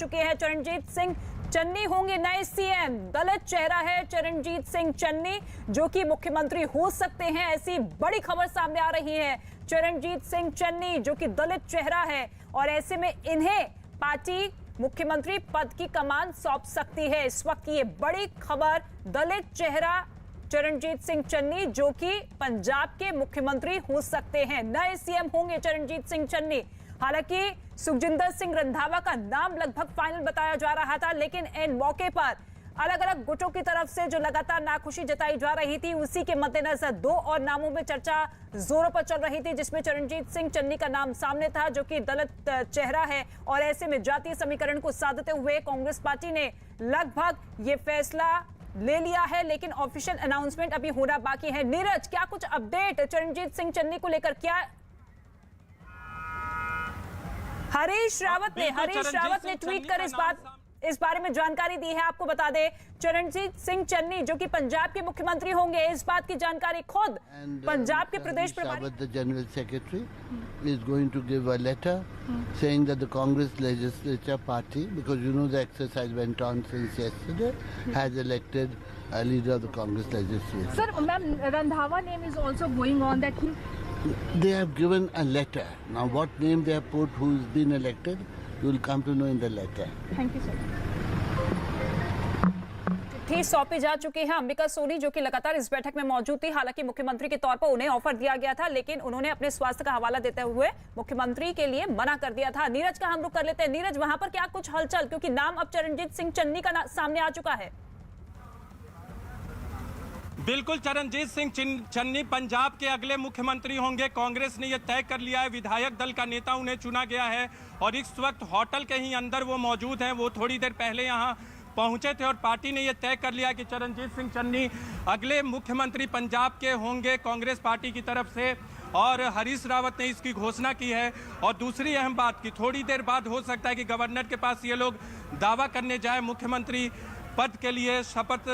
चुके हैं। चरणजीत सिंह चन्नी होंगे नए सीएम। दलित चेहरा है चरणजीत सिंह चन्नी, जो कि मुख्यमंत्री हो सकते हैं, ऐसी बड़ी खबर सामने आ रही है। चरणजीत सिंह चन्नी जो कि दलित चेहरा है और ऐसे में इन्हें पार्टी मुख्यमंत्री पद की कमान सौंप सकती है। इस वक्त ये बड़ी खबर, दलित चेहरा चरणजीत सिंह चन्नी जो कि पंजाब के मुख्यमंत्री हो सकते हैं, नए सीएम होंगे चरणजीत सिंह चन्नी। हालांकि सुखजिंदर सिंह रंधावा का नाम लगभग फाइनल बताया जा रहा था, लेकिन इन मौके पर अलग अलग गुटों की तरफ से जो लगातार नाखुशी जताई जा रही थी, उसी के मद्देनजर दो और नामों में चर्चा जोरों पर चल रही थी, जिसमें चरणजीत सिंह चन्नी का नाम सामने था जो कि दलित चेहरा है। और ऐसे में जातीय समीकरण को साधते हुए कांग्रेस पार्टी ने लगभग ये फैसला ले लिया है, लेकिन ऑफिशियल अनाउंसमेंट अभी होना बाकी है। नीरज, क्या कुछ अपडेट चरणजीत सिंह चन्नी को लेकर? क्या हरीश रावत ने ट्वीट कर इस बारे में जानकारी दी है। आपको बता दें, चरणजीत सिंह चन्नी जो कि पंजाब के मुख्यमंत्री होंगे, इस बात की जानकारी खुद पंजाब के प्रदेश प्रभारी the general secretary is going to give a letter saying that the Congress legislature party, because you know the exercise went on since yesterday, has elected a leader of the Congress legislature. Sir, ma'am, Randhawa name is also going on that he... They have given a letter. Now what name they have put, who's been elected, you will come to know in the letter. Thank you, sir. चिट्ठी सौंपी जा चुकी है। अंबिका सोनी जो कि लगातार इस बैठक में मौजूद थी, हालांकि मुख्यमंत्री के तौर पर उन्हें ऑफर दिया गया था, लेकिन उन्होंने अपने स्वास्थ्य का हवाला देते हुए मुख्यमंत्री के लिए मना कर दिया था। नीरज का हम रुख कर लेते हैं। नीरज, वहां पर क्या कुछ हलचल, क्योंकि नाम अब चरणजीत सिंह चन्नी का सामने आ चुका है। बिल्कुल, चरणजीत सिंह चन्नी पंजाब के अगले मुख्यमंत्री होंगे। कांग्रेस ने यह तय कर लिया है, विधायक दल का नेता उन्हें चुना गया है और इस वक्त होटल के ही अंदर वो मौजूद हैं। वो थोड़ी देर पहले यहाँ पहुंचे थे और पार्टी ने यह तय कर लिया कि चरणजीत सिंह चन्नी अगले मुख्यमंत्री पंजाब के होंगे कांग्रेस पार्टी की तरफ से, और हरीश रावत ने इसकी घोषणा की है। और दूसरी अहम बात कि थोड़ी देर बाद हो सकता है कि गवर्नर के पास ये लोग दावा करने जाए मुख्यमंत्री पद के लिए, शपथ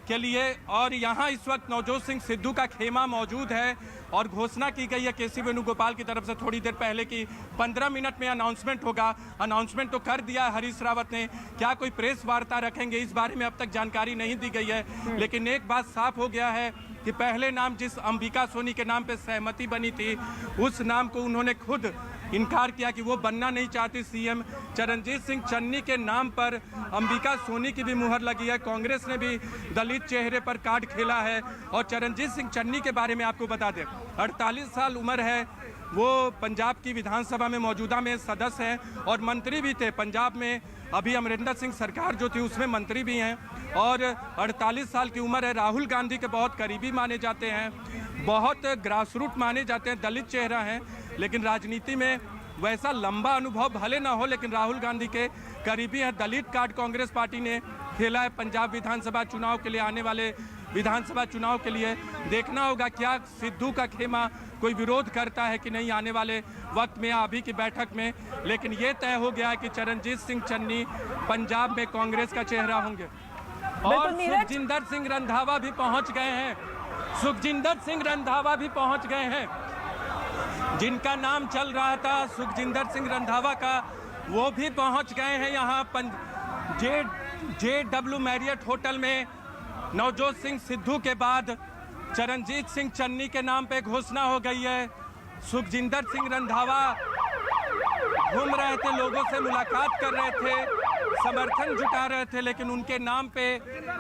के लिए। और यहाँ इस वक्त नवजोत सिंह सिद्धू का खेमा मौजूद है और घोषणा की गई है केसी वेणुगोपाल की तरफ से थोड़ी देर पहले की 15 मिनट में अनाउंसमेंट होगा। अनाउंसमेंट तो कर दिया हरीश रावत ने, क्या कोई प्रेस वार्ता रखेंगे इस बारे में अब तक जानकारी नहीं दी गई है। लेकिन एक बात साफ हो गया है कि पहले नाम जिस अंबिका सोनी के नाम पे सहमति बनी थी, उस नाम को उन्होंने खुद इनकार किया कि वो बनना नहीं चाहती सीएम। चरणजीत सिंह चन्नी के नाम पर अंबिका सोनी की भी मुहर लगी है। कांग्रेस ने भी दलित चेहरे पर कार्ड खेला है। और चरणजीत सिंह चन्नी के बारे में आपको बता दें, 48 साल उम्र है, वो पंजाब की विधानसभा में मौजूदा में सदस्य हैं और मंत्री भी थे। पंजाब में अभी अमरिंदर सिंह सरकार जो थी उसमें मंत्री भी हैं और 48 साल की उम्र है। राहुल गांधी के बहुत करीबी माने जाते हैं, बहुत ग्रासरूट माने जाते हैं, दलित चेहरा हैं, लेकिन राजनीति में वैसा लंबा अनुभव भले ना हो, लेकिन राहुल गांधी के करीबी हैं। दलित कार्ड कांग्रेस पार्टी ने खेला है पंजाब विधानसभा चुनाव के लिए, आने वाले विधानसभा चुनाव के लिए। देखना होगा क्या सिद्धू का खेमा कोई विरोध करता है कि नहीं आने वाले वक्त में, अभी की बैठक में। लेकिन ये तय हो गया है कि चरणजीत सिंह चन्नी पंजाब में कांग्रेस का चेहरा होंगे। और सुखजिंदर सिंह रंधावा भी पहुंच गए हैं। सुखजिंदर सिंह रंधावा भी पहुंच गए हैं, जिनका नाम चल रहा था सुखजिंदर सिंह रंधावा का, वो भी पहुंच गए हैं यहाँ JW मैरियट होटल में। नवजोत सिंह सिद्धू के बाद चरणजीत सिंह चन्नी के नाम पे घोषणा हो गई है। सुखजिंदर सिंह रंधावा घूम रहे थे, लोगों से मुलाकात कर रहे थे, समर्थन जुटा रहे थे, लेकिन उनके नाम पे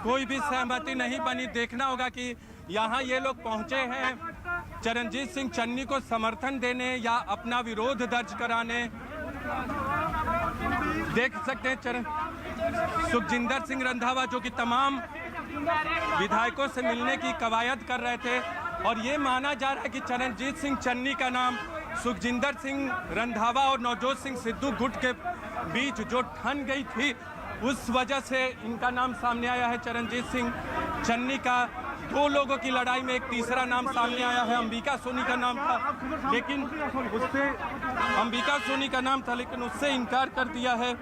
कोई भी सहमति नहीं बनी। देखना होगा कि यहाँ ये लोग पहुँचे हैं चरणजीत सिंह चन्नी को समर्थन देने या अपना विरोध दर्ज कराने। देख सकते हैं सुखजिंदर सिंह रंधावा जो कि तमाम विधायकों से मिलने की कवायद कर रहे थे और ये माना जा रहा है कि चरणजीत सिंह चन्नी का नाम सुखजिंदर सिंह रंधावा और नवजोत सिंह सिद्धू गुट के बीच जो ठन गई थी, उस वजह से इनका नाम सामने आया है चरणजीत सिंह चन्नी का। दो लोगों की लड़ाई में एक तीसरा नाम सामने आया है, अंबिका सोनी का नाम था, लेकिन उससे अंबिका सोनी का नाम था, लेकिन उससे इनकार कर दिया गया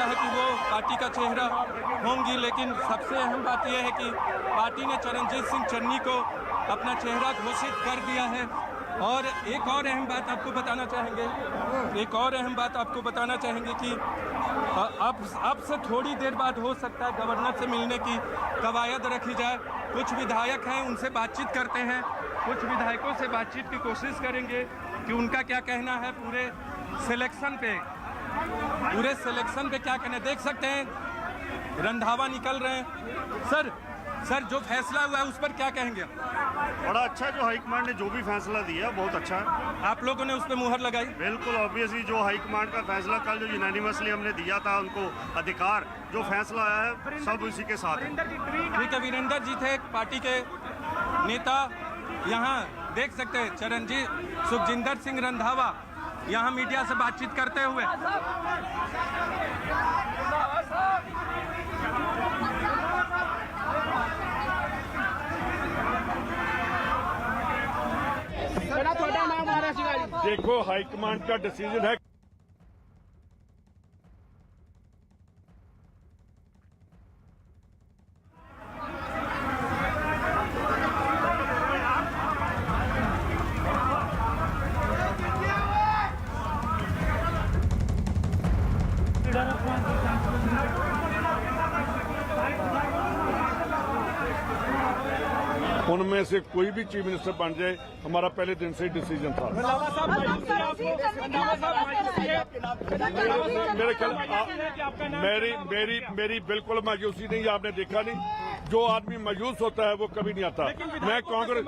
है कि वो पार्टी का चेहरा होंगी। लेकिन सबसे अहम बात यह है कि पार्टी ने चरणजीत सिंह चन्नी को अपना चेहरा घोषित कर दिया है और एक और अहम बात आपको बताना चाहेंगे कि अब से थोड़ी देर बाद हो सकता है गवर्नर से मिलने की कवायद रखी जाए। कुछ विधायक हैं, उनसे बातचीत करते हैं, कुछ विधायकों से बातचीत की कोशिश करेंगे कि उनका क्या कहना है पूरे सिलेक्शन पे क्या कहना है। देख सकते हैं रंधावा निकल रहे हैं। सर जो फैसला हुआ है उस पर क्या कहेंगे? बड़ा अच्छा, जो हाईकमांड ने जो भी फैसला दिया बहुत अच्छा है। आप लोगों ने उस पर मुहर लगाई? बिल्कुल, ऑब्वियसली जो हाईकमांड का फैसला कल जो यूनानिमसली हमने दिया था उनको अधिकार, जो फैसला आया है सब उसी के साथ है। ठीक है, वीरेंद्र जी थे पार्टी के नेता। यहाँ देख सकते हैं सुखजिंदर सिंह रंधावा यहाँ मीडिया से बातचीत करते हुए। देखो हाईकमांड का डिसीजन है। उनमें से कोई भी चीफ मिनिस्टर बन जाए, हमारा पहले दिन से ही डिसीजन था। मेरे ख्याल मेरी बिल्कुल मायूसी नहीं, आपने देखा नहीं, जो आदमी मायूस होता है वो कभी नहीं आता। मैं कांग्रेस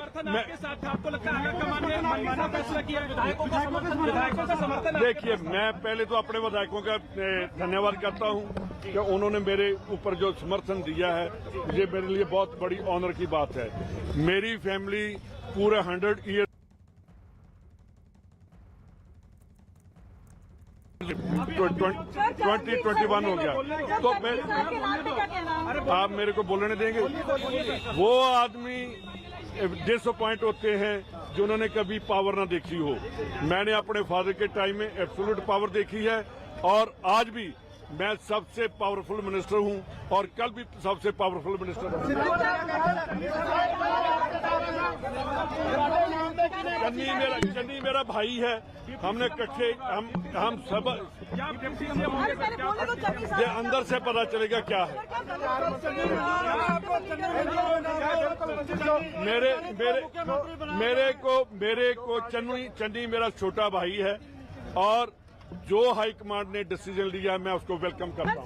देखिए, मैं पहले तो अपने विधायकों का धन्यवाद करता हूं कि उन्होंने मेरे ऊपर जो समर्थन दिया है, ये मेरे लिए बहुत बड़ी ऑनर की बात है। मेरी फैमिली पूरे 100 ईयर 2021 हो गया, तो आप मेरे को बोलने देंगे? वो आदमी डिसअपॉइंट होते हैं जिन्होंने कभी पावर ना देखी हो। मैंने अपने फादर के टाइम में एब्सोल्यूट पावर देखी है और आज भी मैं सबसे पावरफुल मिनिस्टर हूं और कल भी सबसे पावरफुल मिनिस्टर हूं। चन्नी मेरा भाई है, हमने इकट्ठे हम सब ये अंदर से पता चलेगा क्या है। मेरे को चन्नी मेरा छोटा भाई है और जो हाईकमांड ने डिसीजन लिया मैं उसको वेलकम करता हूँ।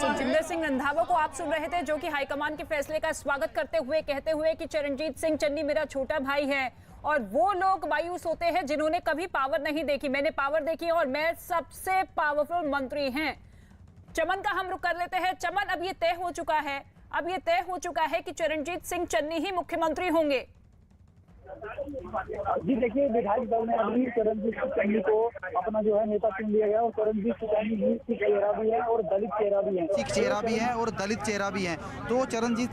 सुखजिंदर सिंह रंधावा को आप सुन रहे थे, जो कि हाईकमान के फैसले का स्वागत करते हुए कहते हुए कि चरणजीत सिंह चन्नी मेरा छोटा भाई है और वो लोग मायूस होते हैं जिन्होंने कभी पावर नहीं देखी। मैंने पावर देखी और मैं सबसे पावरफुल मंत्री हैं। चमन का हम रुख कर लेते हैं। चमन, अब ये तय हो चुका है कि चरणजीत सिंह चन्नी ही मुख्यमंत्री होंगे। जी देखिए, विधायक दल ने अभी चरणजीत सिंह चन्नी को अपना जो है नेता चुन लिया गया और चरणजीत सिंह चन्नी सिख चेहरा भी है और दलित चेहरा भी है। तो चरणजीत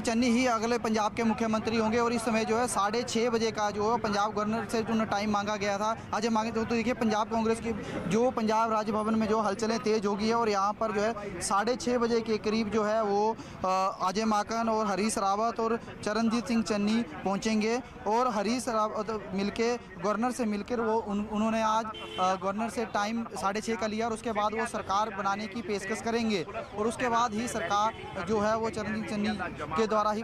चन्नी ही अगले पंजाब के मुख्यमंत्री होंगे। और इस समय जो है 6:30 बजे का जो है पंजाब गवर्नर से जो टाइम मांगा गया था, आज मांगे तो देखिए पंजाब कांग्रेस की जो पंजाब राजभवन में जो हलचलें तेज हो गई है और यहाँ पर जो है 6:30 बजे के करीब जो है वो अजय माकन और हरीश रावत और चरणजीत सिंह चन्नी पहुँचेंगे और हरीश रावत मिलके गवर्नर से मिलकर वो उन्होंने आज गवर्नर से टाइम 6:30 का लिया और उसके बाद वो सरकार बनाने की पेशकश करेंगे और उसके बाद ही सरकार जो है वो चरणजीत चन्नी के द्वारा ही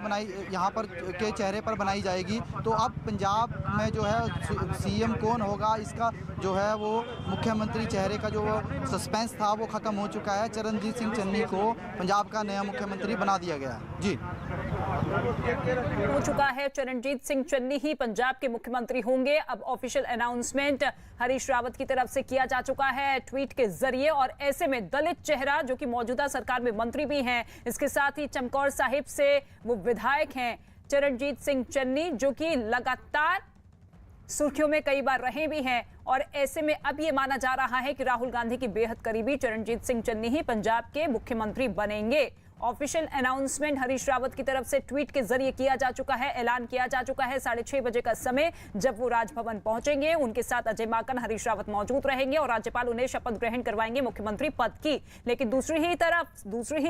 यहाँ पर के चेहरे पर बनाई जाएगी। तो अब पंजाब में जो है सीएम कौन होगा, इसका जो है वो मुख्यमंत्री चेहरे का जो सस्पेंस था वो खत्म हो चुका है। चरणजीत सिंह चन्नी को पंजाब का नया मुख्यमंत्री बना दिया गया जी। हो चुका है, चरणजीत सिंह चन्नी ही पंजाब के मुख्यमंत्री होंगे। अब ऑफिशियल अनाउंसमेंट हरीश रावत की तरफ से किया जा चुका है ट्वीट के जरिए और ऐसे में दलित चेहरा जो कि मौजूदा सरकार में मंत्री भी हैं, इसके साथ ही चमकौर साहिब से वो विधायक हैं चरणजीत सिंह चन्नी, जो कि लगातार सुर्खियों में कई बार रहे भी हैं और ऐसे में अब ये माना जा रहा है कि राहुल गांधी की बेहद करीबी चरणजीत सिंह चन्नी ही पंजाब के मुख्यमंत्री बनेंगे ऑफिशियल अनाउंसमेंट हरीश रावत की तरफ से ट्वीट के जरिए किया जा चुका है, ऐलान किया जा चुका है। 6:30 बजे का समय जब वो राजभवन पहुंचेंगे, उनके साथ अजय माकन, हरीश रावत मौजूद रहेंगे और राज्यपाल उन्हें शपथ ग्रहण करवाएंगे मुख्यमंत्री पद की। लेकिन दूसरी ही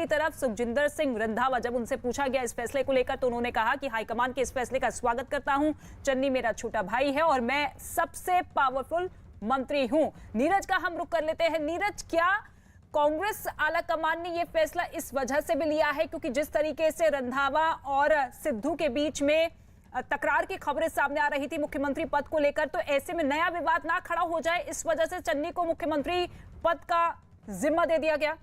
तरफ सुखजिंदर सिंह रंधावा, जब उनसे पूछा गया इस फैसले को लेकर, तो उन्होंने कहा कि हाईकमान के इस फैसले का स्वागत करता हूं। चन्नी मेरा छोटा भाई है और मैं सबसे पावरफुल मंत्री हूं। नीरज का हम रुख कर लेते हैं। नीरज, क्या कांग्रेस आला कमान ने यह फैसला इस वजह से भी लिया है क्योंकि जिस तरीके से रंधावा और सिद्धू के बीच में तकरार की खबरें सामने आ रही थी मुख्यमंत्री पद को लेकर, तो ऐसे में नया विवाद ना खड़ा हो जाए, इस वजह से चन्नी को मुख्यमंत्री पद का जिम्मा दे दिया गया?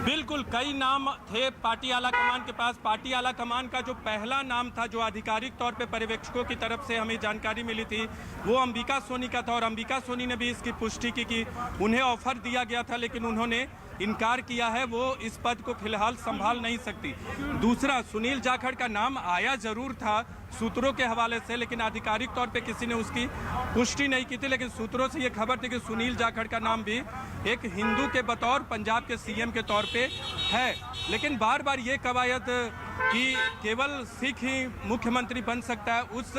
बिल्कुल, कई नाम थे पार्टी आला कमान के पास। पार्टी आला कमान का जो पहला नाम था, जो आधिकारिक तौर पे पर्यवेक्षकों की तरफ से हमें जानकारी मिली थी, वो अंबिका सोनी का था और अंबिका सोनी ने भी इसकी पुष्टि की कि उन्हें ऑफर दिया गया था, लेकिन उन्होंने इनकार किया है, वो इस पद को फिलहाल संभाल नहीं सकती। दूसरा, सुनील जाखड़ का नाम आया जरूर था सूत्रों के हवाले से, लेकिन आधिकारिक तौर पे किसी ने उसकी पुष्टि नहीं की थी। लेकिन सूत्रों से ये खबर थी कि सुनील जाखड़ का नाम भी एक हिंदू के बतौर पंजाब के सीएम के तौर पे है। लेकिन बार बार ये कवायद कि केवल सिख ही मुख्यमंत्री बन सकता है, उस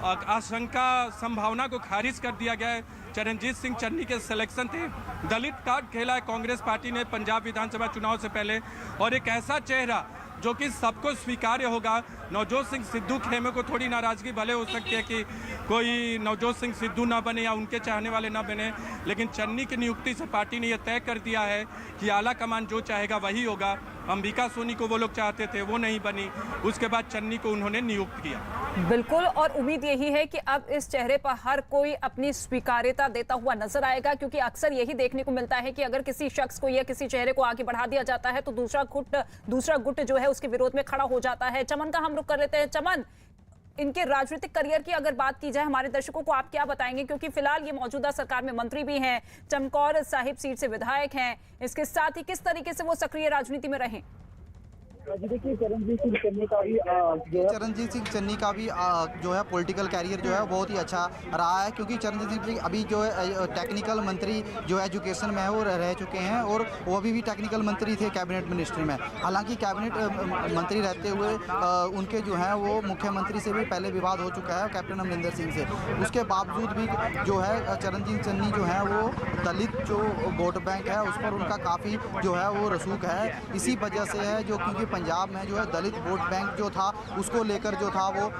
आशंका संभावना को खारिज कर दिया गया है। चरणजीत सिंह चन्नी के सिलेक्शन थे, दलित कार्ड खेला है कांग्रेस पार्टी ने पंजाब विधानसभा चुनाव से पहले, और एक ऐसा चेहरा जो कि सबको स्वीकार्य होगा। नवजोत सिंह सिद्धू खेमे को थोड़ी नाराजगी भले हो सकती है कि कोई नवजोत सिंह सिद्धू ना बने या उनके चाहने वाले ना बने, लेकिन चन्नी की नियुक्ति से पार्टी ने यह तय कर दिया है कि आला कमान जो चाहेगा वही होगा। अंबिका सोनी को वो लोग चाहते थे, वो नहीं बनी, उसके बाद चन्नी को उन्होंने नियुक्त किया। बिल्कुल, और उम्मीद यही है कि अब इस चेहरे पर हर कोई अपनी स्वीकार्यता देता हुआ नजर आएगा, क्योंकि अक्सर यही देखने को मिलता है कि अगर किसी शख्स को या किसी चेहरे को आगे बढ़ा दिया जाता है तो दूसरा गुट जो है उसके विरोध में खड़ा हो जाता है। चमन का हम रुख कर लेते हैं। चमन, इनके राजनीतिक करियर की अगर बात की जाए, हमारे दर्शकों को आप क्या बताएंगे, क्योंकि फिलहाल ये मौजूदा सरकार में मंत्री भी हैं, चमकौर साहिब सीट से विधायक हैं, इसके साथ ही किस तरीके से वो सक्रिय राजनीति में रहे? देखिए, चरणजीत सिंह चन्नी का भी जो है पॉलिटिकल कैरियर जो है बहुत ही अच्छा रहा है, क्योंकि चरणजीत सिंह अभी जो है टेक्निकल मंत्री जो एजुकेशन में है वो रह चुके हैं, और वो अभी भी टेक्निकल मंत्री थे कैबिनेट मिनिस्ट्री में। हालांकि कैबिनेट मंत्री रहते हुए उनके जो है वो मुख्यमंत्री से भी पहले विवाद हो चुका है, कैप्टन अमरिंदर सिंह से। उसके बावजूद भी जो है चरणजीत चन्नी जो है वो दलित जो वोट बैंक है उस पर उनका काफ़ी जो है वो रसूख है। इसी वजह से है जो, क्योंकि पंजाब में जो है दलित वोट बैंक जो था उसको लेकर जो था वो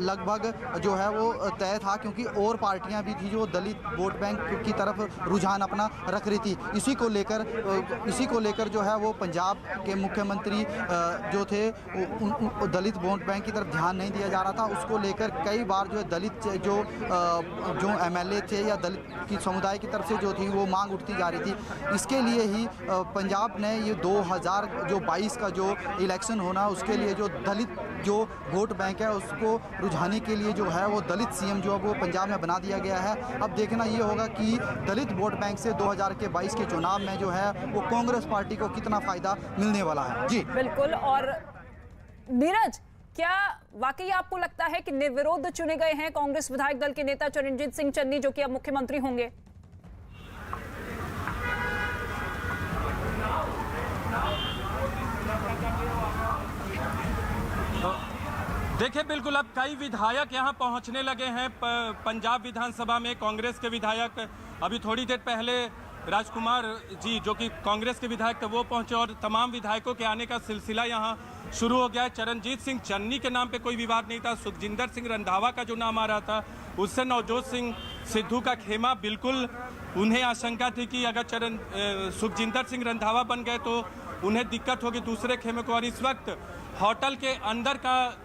लगभग जो है वो तय था, क्योंकि और पार्टियां भी थी जो दलित वोट बैंक की तरफ रुझान अपना रख रही थी। इसी को लेकर जो है वो पंजाब के मुख्यमंत्री जो थे दलित वोट बैंक की तरफ ध्यान नहीं दिया जा रहा था। उसको लेकर कई बार जो है दलित जो एमएलए थे या दलित की समुदाय की तरफ से जो थी वो मांग उठती जा रही थी। इसके लिए ही पंजाब ने ये 2022 का जो इलेक्शन होना, उसके लिए जो दलित जो वोट बैंक है उसको रुझाने के लिए जो है वो दलित सीएम जो है वो पंजाब में बना दिया गया है। अब देखना ये होगा कि दलित वोट बैंक से 2022 के चुनाव में जो है वो कांग्रेस पार्टी को कितना फायदा मिलने वाला है। जी बिल्कुल। और नीरज, क्या वाकई आपको लगता है कि निर्विरोध चुने गए हैं कांग्रेस विधायक दल के नेता चरणजीत सिंह चन्नी, जो कि अब मुख्यमंत्री होंगे? देखिए, बिल्कुल अब कई विधायक यहां पहुंचने लगे हैं पंजाब विधानसभा में। कांग्रेस के विधायक अभी थोड़ी देर पहले राजकुमार जी जो कि कांग्रेस के विधायक थे वो पहुंचे, और तमाम विधायकों के आने का सिलसिला यहां शुरू हो गया है। चरणजीत सिंह चन्नी के नाम पे कोई विवाद नहीं था। सुखजिंदर सिंह रंधावा का जो नाम आ रहा था उससे नवजोत सिंह सिद्धू का खेमा, बिल्कुल उन्हें आशंका थी कि अगर सुखजिंदर सिंह रंधावा बन गए तो उन्हें दिक्कत होगी दूसरे खेमे को। और इस वक्त होटल के अंदर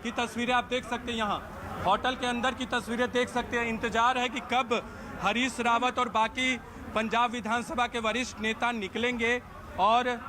की तस्वीरें आप देख सकते हैं, यहाँ होटल के अंदर की तस्वीरें देख सकते हैं। इंतजार है कि कब हरीश रावत और बाकी पंजाब विधानसभा के वरिष्ठ नेता निकलेंगे और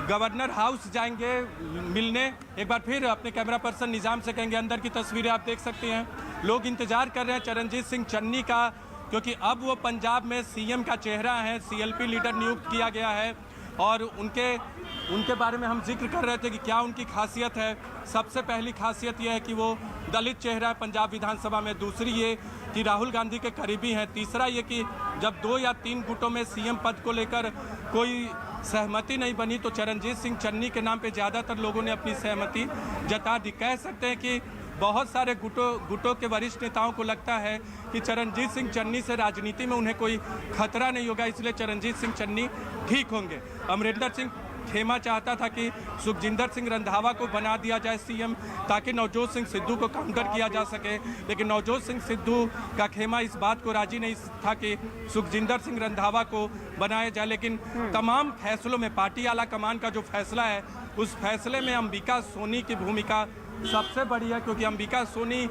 गवर्नर हाउस जाएंगे मिलने। एक बार फिर अपने कैमरा पर्सन निजाम से कहेंगे, अंदर की तस्वीरें आप देख सकते हैं। लोग इंतजार कर रहे हैं चरणजीत सिंह चन्नी का, क्योंकि अब वो पंजाब में सीएम का चेहरा है, सीएलपी लीडर नियुक्त किया गया है, और उनके बारे में हम जिक्र कर रहे थे कि क्या उनकी खासियत है। सबसे पहली खासियत यह है कि वो दलित चेहरा है पंजाब विधानसभा में। दूसरी ये कि राहुल गांधी के करीबी हैं। तीसरा ये कि जब 2 या 3 गुटों में सीएम पद को लेकर कोई सहमति नहीं बनी तो चरणजीत सिंह चन्नी के नाम पे ज़्यादातर लोगों ने अपनी सहमति जता दी। कह सकते हैं कि बहुत सारे गुटों के वरिष्ठ नेताओं को लगता है कि चरणजीत सिंह चन्नी से राजनीति में उन्हें कोई खतरा नहीं होगा, इसलिए चरणजीत सिंह चन्नी ठीक होंगे। अमरिंदर सिंह खेमा चाहता था कि सुखजिंदर सिंह रंधावा को बना दिया जाए सीएम ताकि नवजोत सिंह सिद्धू को काउंटर किया जा सके, लेकिन नवजोत सिंह सिद्धू का खेमा इस बात को राजी नहीं था कि सुखजिंदर सिंह रंधावा को बनाया जाए। लेकिन तमाम फैसलों में पार्टी आला कमान का जो फैसला है उस फैसले में अंबिका सोनी की भूमिका सबसे बड़ी है, क्योंकि अंबिका सोनी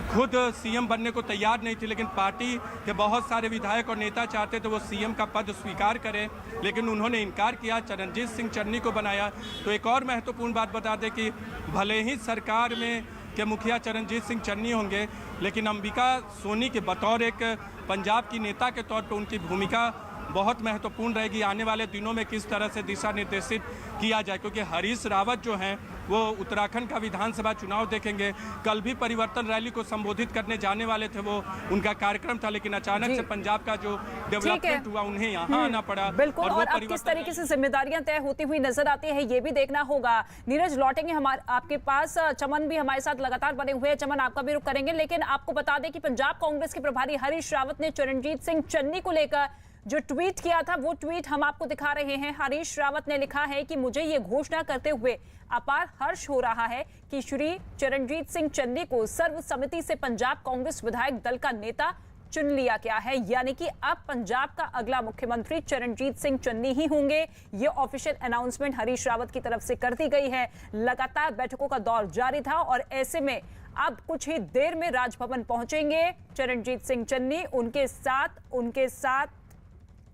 खुद सीएम बनने को तैयार नहीं थी, लेकिन पार्टी के बहुत सारे विधायक और नेता चाहते थे वो सीएम का पद स्वीकार करें, लेकिन उन्होंने इनकार किया, चरणजीत सिंह चन्नी को बनाया। तो एक और महत्वपूर्ण बात बता दें कि भले ही सरकार में के मुखिया चरणजीत सिंह चन्नी होंगे, लेकिन अंबिका सोनी के बतौर एक पंजाब की नेता के तौर पर उनकी भूमिका बहुत महत्वपूर्ण रहेगी। आने वाले दिनों में किस तरह से दिशा निर्देशित किया जाए, क्योंकि हरीश रावत जो हैं वो उत्तराखंड का विधानसभा चुनाव देखेंगे। कल भी परिवर्तन रैली को संबोधित करने जाने वाले थे, वो उनका कार्यक्रम था, लेकिन अचानक से पंजाब का जो डेवलपमेंट हुआ उन्हें यहाँ आना पड़ा। बिल्कुल, और अब किस तरीके से जिम्मेदारियां तय होती हुई नजर आती है ये भी देखना होगा। नीरज लौटेंगे हमारे आपके पास, चमन भी हमारे साथ लगातार बने हुए हैं, चमन आपका भी रुख करेंगे, लेकिन आपको बता दें कि पंजाब कांग्रेस के प्रभारी हरीश रावत ने चरणजीत सिंह चन्नी को लेकर जो ट्वीट किया था वो ट्वीट हम आपको दिखा रहे हैं। हरीश रावत ने लिखा है कि मुझे ये घोषणा करते हुए अपार हर्ष हो रहा है कि श्री चरणजीत सिंह चन्नी को सर्वसम्मति से पंजाब कांग्रेस विधायक दल का नेता चुन लिया गया है, यानी कि अब पंजाब का अगला मुख्यमंत्री चरणजीत सिंह चन्नी ही होंगे। ये ऑफिशियल अनाउंसमेंट हरीश रावत की तरफ से कर दी गई है। लगातार बैठकों का दौर जारी था और ऐसे में अब कुछ ही देर में राजभवन पहुंचेंगे चरणजीत सिंह चन्नी।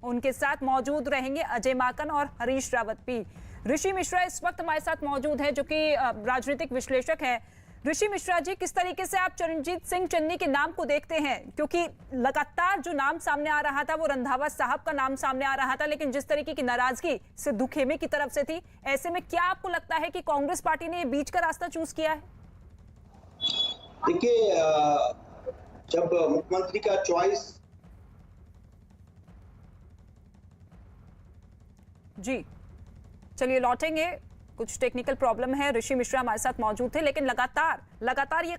उनके साथ मौजूद रहेंगे अजय माकन और हरीश रावत भी। ऋषि मिश्रा इस वक्त हमारे साथ मौजूद है, जो कि राजनीतिक विश्लेषक हैं। ऋषि मिश्रा जी, किस तरीके से आप चरणजीत सिंह चन्नी के नाम को देखते हैं, क्योंकि लगातार जो नाम सामने आ रहा था वो रंधावा साहब का नाम सामने आ रहा था, लेकिन जिस तरीके की नाराजगी सिद्धू खेमे की तरफ से थी, ऐसे में क्या आपको लगता है कि कांग्रेस पार्टी ने बीच का रास्ता चूज किया है? देखिए, जब मुख्यमंत्री का चॉइस जी चलिए लौटेंगे, कुछ टेक्निकल प्रॉब्लम है। ऋषि मिश्रा हमारे साथ मौजूद थे, लेकिन लगातार ये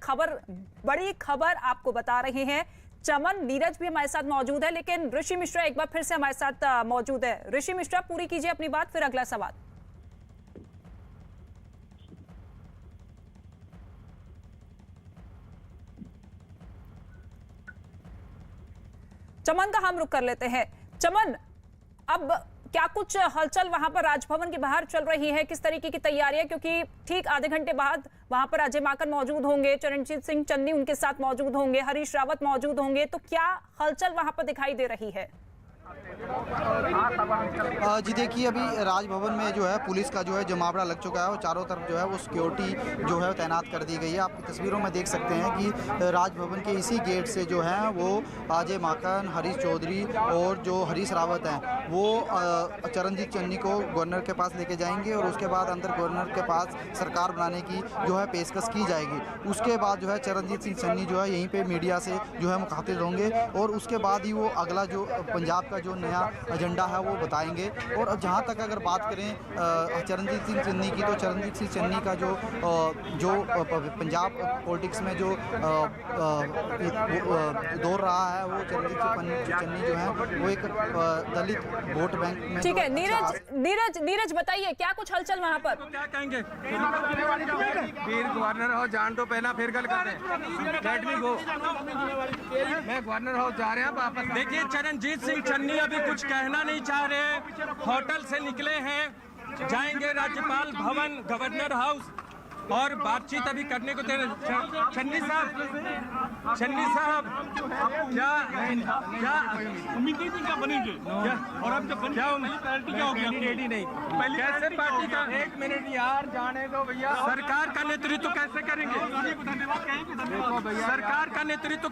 बड़ी खबर आपको बता रहे हैं। चमन, नीरज भी हमारे साथ मौजूद है, लेकिन ऋषि मिश्रा एक बार फिर से हमारे साथ मौजूद है। ऋषि मिश्रा, पूरी कीजिए अपनी बात, फिर अगला सवाल। चमन का हम रुख कर लेते हैं। चमन, अब क्या कुछ हलचल वहां पर राजभवन के बाहर चल रही है, किस तरीके की तैयारियां, क्योंकि ठीक आधे घंटे बाद वहां पर अजय माकन मौजूद होंगे, चरणजीत सिंह चन्नी उनके साथ मौजूद होंगे, हरीश रावत मौजूद होंगे, तो क्या हलचल वहां पर दिखाई दे रही है? जी देखिए, अभी राजभवन में जो है पुलिस का जो है जमावड़ा लग चुका है और चारों तरफ जो है वो सिक्योरिटी जो है तैनात कर दी गई है। आप तस्वीरों में देख सकते हैं कि राजभवन के इसी गेट से जो है वो अजय माकन, हरीश चौधरी और जो हरीश रावत हैं वो चरणजीत चन्नी को गवर्नर के पास लेके जाएंगे और उसके बाद अंदर गवर्नर के पास सरकार बनाने की जो है पेशकश की जाएगी। उसके बाद जो है चरणजीत सिंह चन्नी जो है यहीं पे मीडिया से जो है मुखातिब होंगे और उसके बाद ही वो अगला जो पंजाब का जो नया एजेंडा है वो बताएंगे। और जहाँ तक अगर बात करें चरणजीत सिंह चन्नी की, तो चरणजीत सिंह चन्नी का जो पंजाब पॉलिटिक्स में जो दौर रहा है वो चरणजीत सिंह चन्नी जो है वो एक दलित वोट बैंक में। ठीक है, नीरज बताइए क्या कुछ हलचल वहाँ पर? क्या कहेंगे? फिर गवर्नर हाउस जान तो पहला फिर गल करते हैं। लेट मी गो, मैं गवर्नर हाउस जा रहे हैं वापस। देखिए, चरणजीत सिंह चन्नी अभी कुछ कहना नहीं चाह रहे, होटल से निकले हैं, जाएंगे राज्यपाल भवन, गवर्नर हाउस और बातचीत अभी करने को तैयार। चन्नी साहब क्या उम्मीद क्या बनेंगे और अब जब क्या पार्टी क्या हो गया? रेडी नहीं, कैसे पार्टी का? एक मिनट यार, जाने दो भैया। सरकार का नेतृत्व कैसे करेंगे? देखो भैया, सरकार का नेतृत्व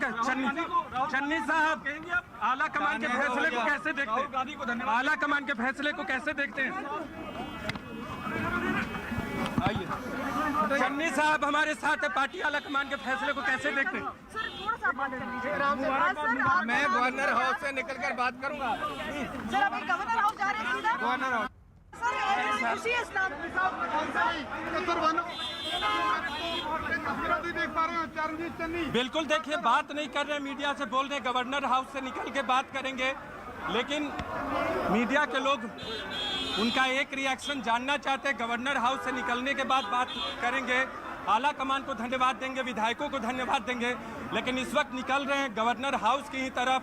चन्नी साहब आला कमान के फैसले को कैसे देखते हैं? आला कमान के फैसले को कैसे देखते हैं? आइए, चन्नी साहब हमारे साथ है, पार्टी आला कमान के फैसले को कैसे देखते हैं? मैं गवर्नर हाउस से निकलकर बात करूंगा। गवर्नर हाउस जा रहे हैं सीधा? गवर्नर हाउस बिल्कुल, देखिए बात नहीं कर रहे, मीडिया से बोल रहे, गवर्नर हाउस से निकल के बात करेंगे, लेकिन मीडिया के लोग उनका एक रिएक्शन जानना चाहते हैं। गवर्नर हाउस से निकलने के बाद बात करेंगे, आला कमान को धन्यवाद देंगे, विधायकों को धन्यवाद देंगे, लेकिन इस वक्त निकल रहे हैं गवर्नर हाउस की ही तरफ।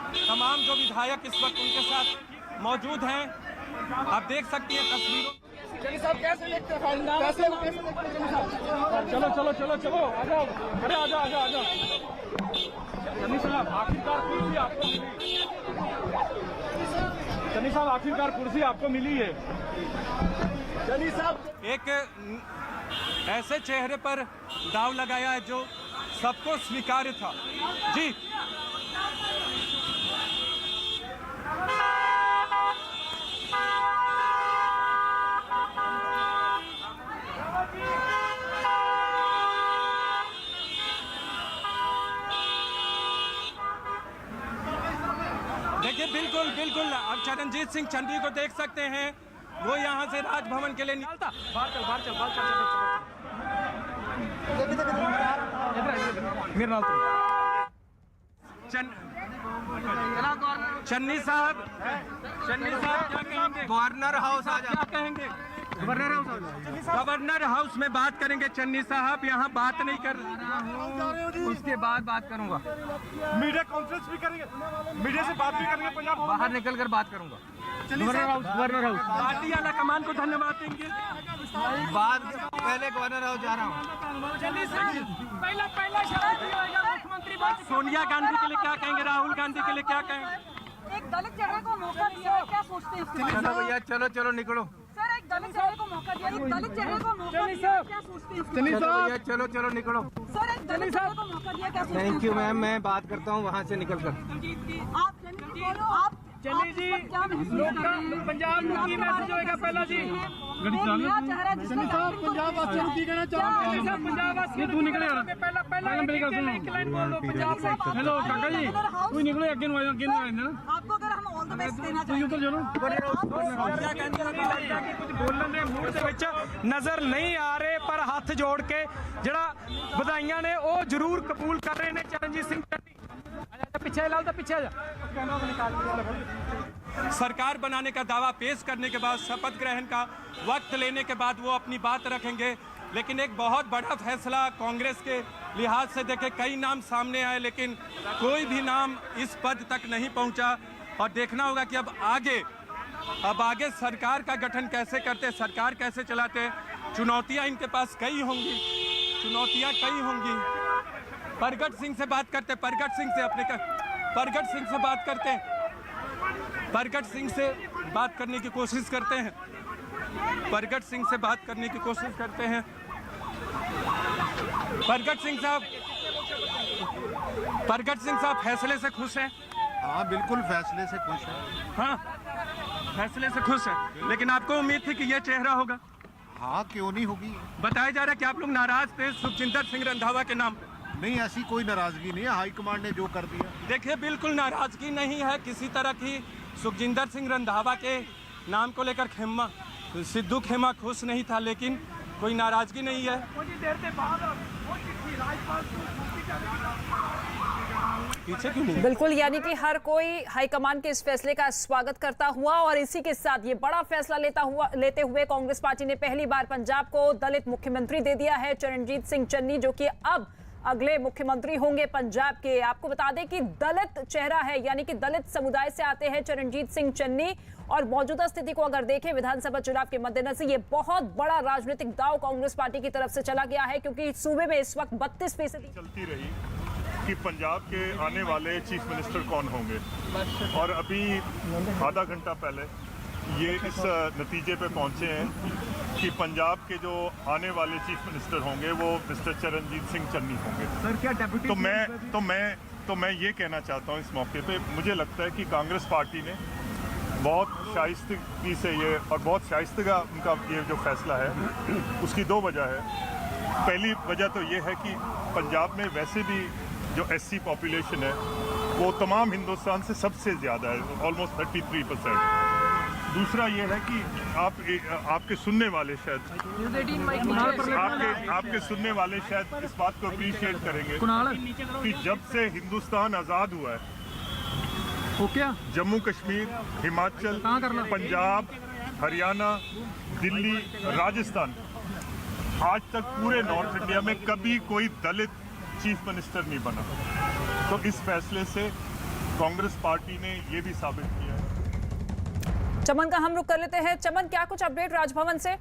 तमाम जो विधायक इस वक्त उनके साथ मौजूद हैं, आप देख सकती हैं तस्वीरों। चलो चलो चलो चलो आ जाओ, अरे आ जाओ आ जाओ आ जाओ। चन्नी साहब आखिरकार कुर्सी आपको मिली। चन्नी साहब आखिरकार कुर्सी आपको मिली है। चन्नी साहब एक ऐसे चेहरे पर दाव लगाया है जो सबको स्वीकार्य था। जी देखिए, बिल्कुल बिल्कुल आप चरणजीत सिंह चन्नी को देख सकते हैं, वो यहाँ से राजभवन के लिए निकलता। बाहर चल बाहर चल बाहर चल। चन्नी साहब क्या कहेंगे? गवर्नर हाउस आ क्या कहेंगे? गवर्नर हाउस में बात करेंगे। चन्नी साहब यहाँ बात नहीं कर रहे, उसके बाद बात करूंगा, मीडिया कॉन्फ्रेंस भी करेंगे, मीडिया से बात भी करेंगे, पंजाब बाहर निकल कर बात करूंगा। गवर्नर हाउस पार्टी आला कमान को धन्यवाद देंगे। बाद पहले गवर्नर हाउस जा रहा हूँ। सोनिया गांधी के लिए क्या कहेंगे? राहुल गांधी के लिए क्या कहेंगे? एक दलित चेहरे को मौका दिया है, क्या सोचते हैं इसके बारे में? चलो भैया चलो चलो निकलो। सर, एक दलित चेहरे को मौका दिया, एक दलित चेहरे को मौका दिया है, क्या सोचते हैं इसके बारे में? चलो भैया चलो चलो निकलो। सर, एक दलित चेहरे को मौका दिया, क्या सोचते हैं? थैंक यू मैम, मैं बात करता हूँ वहाँ से निकल कर। आप चन्नी जी, पंजाब में की मैसेज होएगा पहला जी। चेहरा जिसने पंजाब वासियों को की कहना चाहूंगा, पंजाब वासियों तू निकले पहला मेरी गल सुनो, एक लाइन बोल दो पंजाब से। हेलो काका जी, तू निकलो, आगे नु ना आपको अगर हम ऑल द बेस्ट देना चाहिए तो चलो। कुछ बोलने ਦੇ ਮੂਡ ਦੇ ਵਿੱਚ ਨਜ਼ਰ ਨਹੀਂ ਆ ਰਹੇ, ਪਰ ਹੱਥ ਜੋੜ ਕੇ ਜਿਹੜਾ ਵਧਾਈਆਂ ਨੇ ਉਹ ਜ਼ਰੂਰ ਕਬੂਲ ਕਰ ਰਹੇ ਨੇ ਚਰਨਜੀਤ ਸਿੰਘ ਚੰਨੀ। पीछे लाल तो पीछे आ जा। सरकार बनाने का दावा पेश करने के बाद शपथ ग्रहण का वक्त लेने के बाद वो अपनी बात रखेंगे, लेकिन एक बहुत बड़ा फैसला कांग्रेस के लिहाज से देखे, कई नाम सामने आए लेकिन कोई भी नाम इस पद तक नहीं पहुंचा। और देखना होगा कि अब आगे सरकार का गठन कैसे करते, सरकार कैसे चलाते। चुनौतियां इनके पास कई होंगी। प्रगट सिंह से बात करते, प्रगट सिंह से बात करते हैं, प्रगट सिंह से बात करने की कोशिश करते हैं, प्रगट सिंह से बात करने की कोशिश करते हैं। प्रगट सिंह साहब फैसले से खुश हैं? हाँ बिल्कुल फैसले से खुश है। हाँ फैसले से खुश है, लेकिन आपको उम्मीद थी कि ये चेहरा होगा? हाँ क्यों नहीं होगी। बताया जा रहा है कि आप लोग नाराज थे सुखजिंदर सिंह रंधावा के नाम। नहीं ऐसी कोई नाराजगी नहीं है, हाईकमांड ने जो कर दिया। देखिए बिल्कुल नाराजगी नहीं है किसी तरह की। सुखजिंदर सिंह रंधावा के नाम को लेकर सिद्धू खेमा खुश नहीं था, लेकिन कोई नाराजगी नहीं है। पीछे क्यों नहीं? बिल्कुल, यानी कि हर कोई हाईकमान के इस फैसले का स्वागत करता हुआ, और इसी के साथ ये बड़ा फैसला लेते हुए कांग्रेस पार्टी ने पहली बार पंजाब को दलित मुख्यमंत्री दे दिया है। चरणजीत सिंह चन्नी जो कि अब अगले मुख्यमंत्री होंगे पंजाब के। आपको बता दें कि दलित चेहरा है, यानी कि दलित समुदाय से आते हैं चरणजीत सिंह चन्नी। और मौजूदा स्थिति को अगर देखें विधानसभा चुनाव के मद्देनजर ये बहुत बड़ा राजनीतिक दांव कांग्रेस पार्टी की तरफ से चला गया है, क्योंकि सूबे में इस वक्त 32% चलती रही कि पंजाब के आने वाले चीफ मिनिस्टर कौन होंगे, और अभी आधा घंटा पहले ये इस नतीजे पे पहुंचे हैं कि पंजाब के जो आने वाले चीफ मिनिस्टर होंगे वो मिस्टर चरणजीत सिंह चन्नी होंगे। सर क्या डेप्यूटी तो मैं ये कहना चाहता हूँ इस मौके पे, मुझे लगता है कि कांग्रेस पार्टी ने बहुत शाइस्तगी से ये, और बहुत शाइस्तगा उनका ये जो फैसला है, उसकी दो वजह है। पहली वजह तो ये है कि पंजाब में वैसे भी जो SC पॉपुलेशन है वो तमाम हिंदुस्तान से सबसे ज़्यादा है, ऑलमोस्ट 33%। दूसरा ये है कि आपके सुनने वाले शायद आपके सुनने वाले शायद इस बात को अप्रिशिएट करेंगे कि जब से हिंदुस्तान आज़ाद हुआ है, जम्मू कश्मीर, हिमाचल, पंजाब, हरियाणा, दिल्ली, राजस्थान, आज तक पूरे नॉर्थ इंडिया में कभी कोई दलित चीफ मिनिस्टर नहीं बना। तो इस फैसले से कांग्रेस पार्टी ने ये भी साबित किया है। चमन का हम रुख कर लेते हैं। चमन, क्या कुछ अपडेट राजभवन से?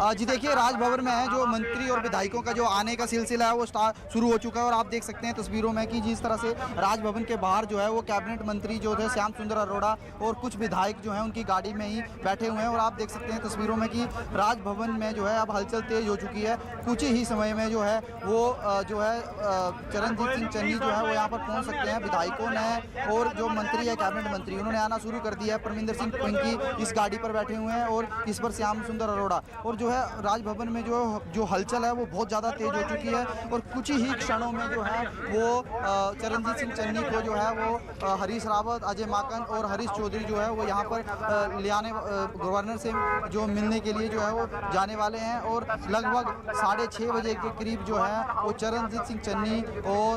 जी देखिए, राजभवन में है जो मंत्री और विधायकों का जो आने का सिलसिला है वो शुरू हो चुका है और आप देख सकते हैं तस्वीरों में कि जिस तरह से राजभवन के बाहर जो है वो कैबिनेट मंत्री जो थे श्याम सुंदर अरोड़ा और कुछ विधायक जो हैं उनकी गाड़ी में ही बैठे हुए हैं और आप देख सकते हैं तस्वीरों में कि राजभवन में जो है अब हलचल तेज हो चुकी है। कुछ ही समय में जो है वो जो है चरणजीत सिंह चन्नी जो है वो यहाँ पर पहुँच सकते हैं। विधायकों ने और जो मंत्री है कैबिनेट मंत्री उन्होंने आना शुरू कर दिया है। परमिंदर सिंह पिंकी इस गाड़ी पर बैठे हुए हैं और इस पर श्याम सुंदर अरोड़ा, और जो है राजभवन में जो हलचल है वो बहुत ज़्यादा तेज हो चुकी है और कुछ ही क्षणों में जो है वो चरणजीत सिंह चन्नी को जो है वो हरीश रावत, अजय माकन और हरीश चौधरी जो है वो यहाँ पर ले आने गवर्नर से जो मिलने के लिए जो है वो जाने वाले हैं और लगभग 6:30 बजे के करीब जो है वो चरणजीत सिंह चन्नी और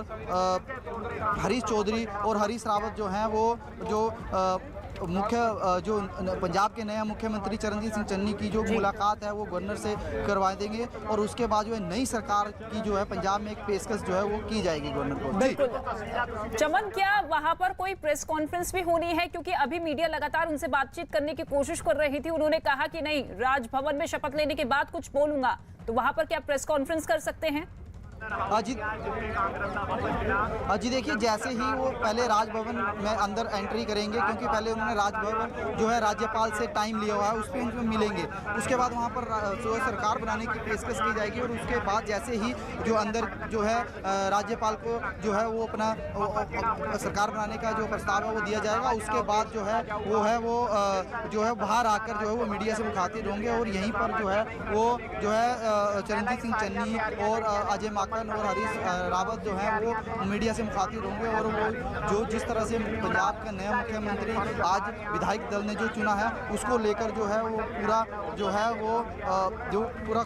हरीश चौधरी और हरीश रावत जो हैं वो जो जो पंजाब के नया मुख्यमंत्री चरणजीत सिंह चन्नी की जो मुलाकात है वो गवर्नर से करवा देंगे और उसके बाद जो है नई सरकार की जो है पंजाब में एक पेशकश जो है वो की जाएगी गवर्नर को। बिल्कुल। चमन, क्या वहां पर कोई प्रेस कॉन्फ्रेंस भी होनी है? क्योंकि अभी मीडिया लगातार उनसे बातचीत करने की कोशिश कर रही थी। उन्होंने कहा कि नहीं, राजभवन में शपथ लेने के बाद कुछ बोलूंगा, तो वहां पर क्या प्रेस कॉन्फ्रेंस कर सकते हैं? जी देखिए, जैसे ही वो पहले राजभवन में अंदर एंट्री करेंगे, क्योंकि पहले उन्होंने राजभवन जो है राज्यपाल से टाइम लिया हुआ है, उस पर उनसे मिलेंगे। उसके बाद वहाँ पर जो सरकार बनाने की पेशकश की जाएगी और उसके बाद जैसे ही जो अंदर जो है राज्यपाल को जो है वो अपना सरकार बनाने का जो प्रस्ताव है वो दिया जाएगा। उसके बाद जो है वो जो है बाहर आकर जो है वो मीडिया से मुखातिब होंगे और यहीं पर जो है वो जो है चरणजीत सिंह चन्नी और अजय माकन और हरीश रावत जो है वो मीडिया से मुखातिब होंगे और वो जो जिस तरह से पंजाब का नया मुख्यमंत्री आज विधायक दल ने जो चुना है उसको लेकर जो है वो पूरा जो है वो जो पूरा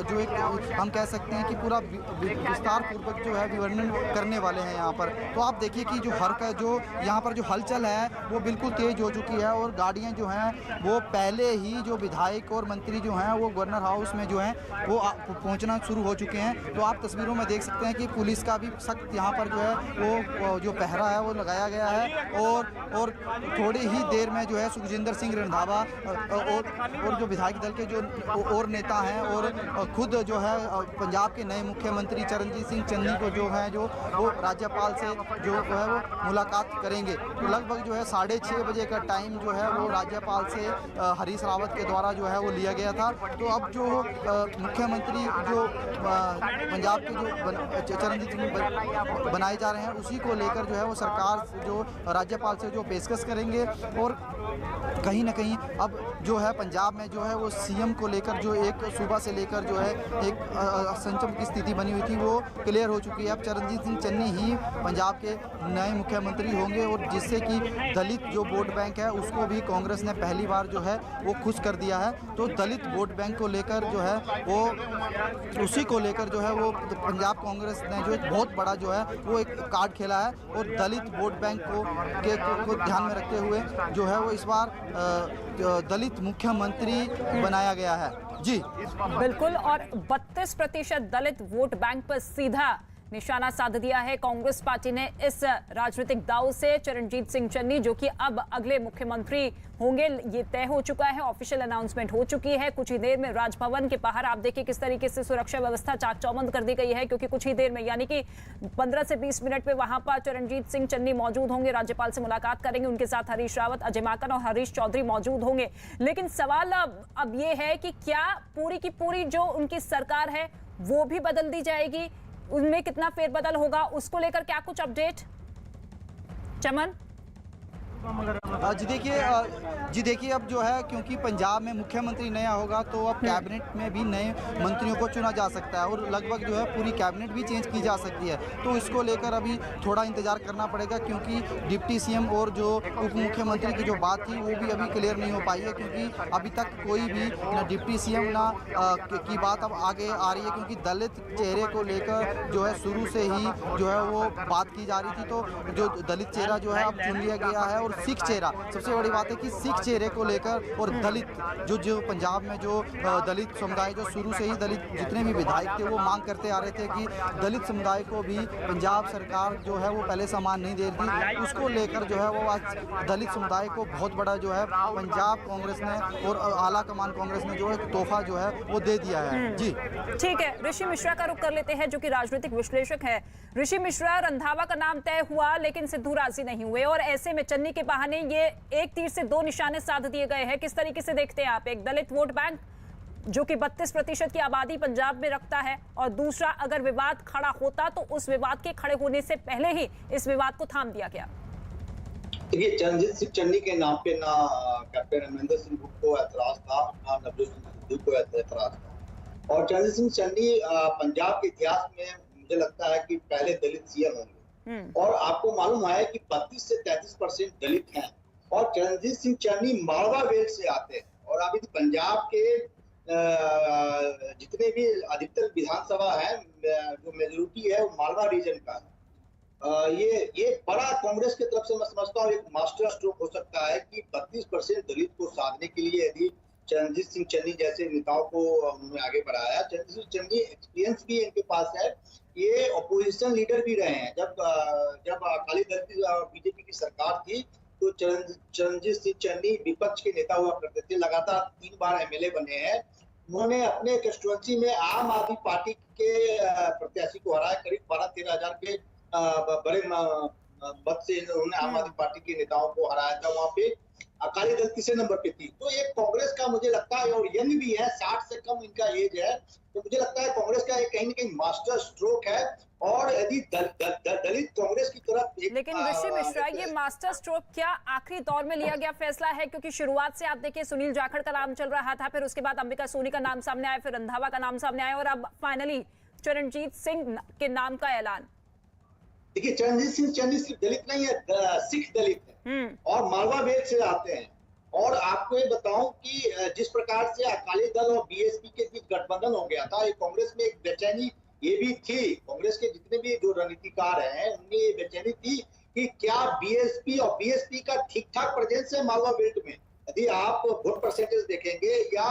जो एक हम कह सकते हैं कि पूरा विस्तार पूर्वक जो है विवरण करने वाले हैं यहाँ पर। तो आप देखिए कि जो यहाँ पर जो हलचल है वो बिल्कुल तेज हो चुकी है और गाड़ियाँ जो हैं वो पहले ही जो विधायक और मंत्री जो हैं वो गवर्नर हाउस में जो है वो पहुँचना शुरू हो चुके हैं। तो आप तस्वीरों में देख सकते हैं कि पुलिस का भी सख्त यहाँ पर जो है वो जो पहरा है वो लगाया गया है और थोड़ी ही देर में जो है सुखजिंदर सिंह रंधावा और जो विधायक दल के जो और नेता हैं और खुद जो है पंजाब के नए मुख्यमंत्री चरणजीत सिंह चन्नी को जो है जो वो राज्यपाल से जो है वो मुलाकात करेंगे। तो लगभग जो है 6:30 बजे का टाइम जो है वो राज्यपाल से हरीश रावत के द्वारा जो है वो लिया गया था। तो अब जो मुख्यमंत्री जो पंजाब के जो चरणजीत सिंह बनाए जा रहे हैं उसी को लेकर जो है वो सरकार जो राज्यपाल से जो पेशकश करेंगे और कहीं ना कहीं अब जो है पंजाब में जो है वो सीएम को लेकर जो एक सूबा से लेकर जो है एक संचम की स्थिति बनी हुई थी वो क्लियर हो चुकी है। अब चरणजीत सिंह चन्नी ही पंजाब के नए मुख्यमंत्री होंगे और जिससे कि दलित जो वोट बैंक है उसको भी कांग्रेस ने पहली बार जो है वो खुश कर दिया है। तो दलित वोट बैंक को लेकर जो है वो उसी को लेकर जो है वो पंजाब कांग्रेस ने जो एक बहुत बड़ा जो है वो एक कार्ड खेला है और दलित वोट बैंक को ध्यान में रखते हुए जो है वो इस बार दलित मुख्यमंत्री बनाया गया है। जी बिल्कुल, और 32% दलित वोट बैंक पर सीधा निशाना साध दिया है कांग्रेस पार्टी ने इस राजनीतिक दांव से। चरणजीत सिंह चन्नी जो कि अब अगले मुख्यमंत्री होंगे ये तय हो चुका है, ऑफिशियल अनाउंसमेंट हो चुकी है। कुछ ही देर में राजभवन के बाहर आप देखिए किस तरीके से सुरक्षा व्यवस्था चाक चौबंद कर दी गई है, क्योंकि कुछ ही देर में यानी कि 15 से 20 मिनट में वहां पर चरणजीत सिंह चन्नी मौजूद होंगे, राज्यपाल से मुलाकात करेंगे। उनके साथ हरीश रावत, अजय माकन और हरीश चौधरी मौजूद होंगे। लेकिन सवाल अब ये है कि क्या पूरी की पूरी जो उनकी सरकार है वो भी बदल दी जाएगी, उनमें कितना फेरबदल होगा, उसको लेकर क्या कुछ अपडेट? चमन जी देखिए अब जो है क्योंकि पंजाब में मुख्यमंत्री नया होगा तो अब कैबिनेट में भी नए मंत्रियों को चुना जा सकता है और लगभग जो है पूरी कैबिनेट भी चेंज की जा सकती है। तो इसको लेकर अभी थोड़ा इंतजार करना पड़ेगा क्योंकि डिप्टी सीएम और जो उप मुख्यमंत्री की जो बात थी वो भी अभी क्लियर नहीं हो पाई है क्योंकि अभी तक कोई भी ना डिप्टी सीएम ना की बात अब आगे आ रही है क्योंकि दलित चेहरे को लेकर जो है शुरू से ही जो है वो बात की जा रही थी। तो जो दलित चेहरा जो है अब चुन लिया गया है और सिख चेहरा, सबसे बड़ी बात है कि सिख चेहरे को लेकर और दलित जो पंजाब में जो दलित समुदाय जो शुरू से ही दलित जितने भी विधायक थे वो मांग करते आ रहे थे कि दलित समुदाय को भी पंजाब सरकार जो है वो पहले सम्मान नहीं दे रही थी, उसको लेकर जो है वो आज दलित समुदाय को बहुत बड़ा जो है पंजाब कांग्रेस ने और आला कमान कांग्रेस ने जो एक तोहफा जो है वो दे दिया है। जी ठीक है, ऋषि मिश्रा का रुख कर लेते हैं जो कि राजनीतिक विश्लेषक है। ऋषि मिश्रा, रंधावा का नाम तय हुआ लेकिन सिद्धू राजी नहीं हुए और ऐसे में चन्नी के बहाने ये एक तीर से दो निशाने साध दिए गए हैं। किस तरीके से देखते हैं आप? एक दलित वोट बैंक जो कि 32% की आबादी पंजाब में रखता है और दूसरा अगर विवाद खड़ा होता तो उस विवाद के खड़े होने से पहले ही इस विवाद को थाम दिया गया। देखिए, चरणजीत सिंह चन्नी के नाम पे ना कैप्टन अमरिंदर सिंह को ऐतराज था, ना नवजोत सिंह सिद्धू को ऐतराज था। और चरणजीत सिंह चन्नी पंजाब के इतिहास में मुझे लगता है कि पहले दलित सीएम होंगे और आपको मालूम है कि 32 से 33% दलित हैं और चरणजीत सिंह चन्नी मालवा बेल्ट से आते हैं और अभी पंजाब के जितने भी अधिकतर विधानसभा है जो मेजोरिटी है वो मालवा रीजन का है। ये बड़ा कांग्रेस की तरफ से मैं समझता हूँ एक मास्टर स्ट्रोक हो सकता है कि 32% दलित को साधने के लिए यदि चरणजीत सिंह चन्नी जैसे नेताओं को उन्होंने आगे बढ़ाया। चरणजीत सिंह चन्नी एक्सपीरियंस भी इनके पास है, ये ऑपोजिशन लीडर भी रहे हैं। जब अकाली दल की बीजेपी की सरकार थी तो चरणजीत सिंह चन्नी विपक्ष के नेता हुआ करते थे, लगातार 3 बार एमएलए बने हैं। उन्होंने अपने कंस्टिट्यूएंसी में आम आदमी पार्टी के प्रत्याशी को हराया, करीब 12-13 हजार के बड़े मत से उन्होंने आम आदमी पार्टी के नेताओं को हराया था। वहां पे अकाली दल तीसरे नंबर पे थी। तो एक कांग्रेस का मुझे लगता है और यंग भी है, 60 से कम इनका एज है, तो मुझे लगता है कांग्रेस का एक कहीं न कहीं मास्टर स्ट्रोक है। और यदि दलित कांग्रेस की तरफ लेकिन ऋषि मिश्रा, ये मास्टर स्ट्रोक क्या आखिरी दौर में लिया गया फैसला है? क्योंकि शुरुआत से आप देखिए सुनील जाखड़ का नाम चल रहा था, फिर उसके बाद अंबिका सोनी का नाम सामने आया, फिर रंधावा का नाम सामने आया और अब फाइनली चरणजीत सिंह के नाम का ऐलान। देखिए, चरणजीत सिंह चन्नी सिर्फ दलित नहीं है, सिख दलित है और मालवा बेल्ट से आते हैं। और आपको ये बताऊं कि जिस प्रकार से अकाली दल और बीएसपी के बीच गठबंधन हो गया था, कांग्रेस में एक बेचैनी ये भी थी, कांग्रेस के जितने भी जो रणनीतिकार हैं उनमें ये बेचैनी थी कि क्या बीएसपी और बीएसपी का ठीक ठाक प्रेजेंस है मालवा बेल्ट में। यदि आप वोट परसेंटेज देखेंगे या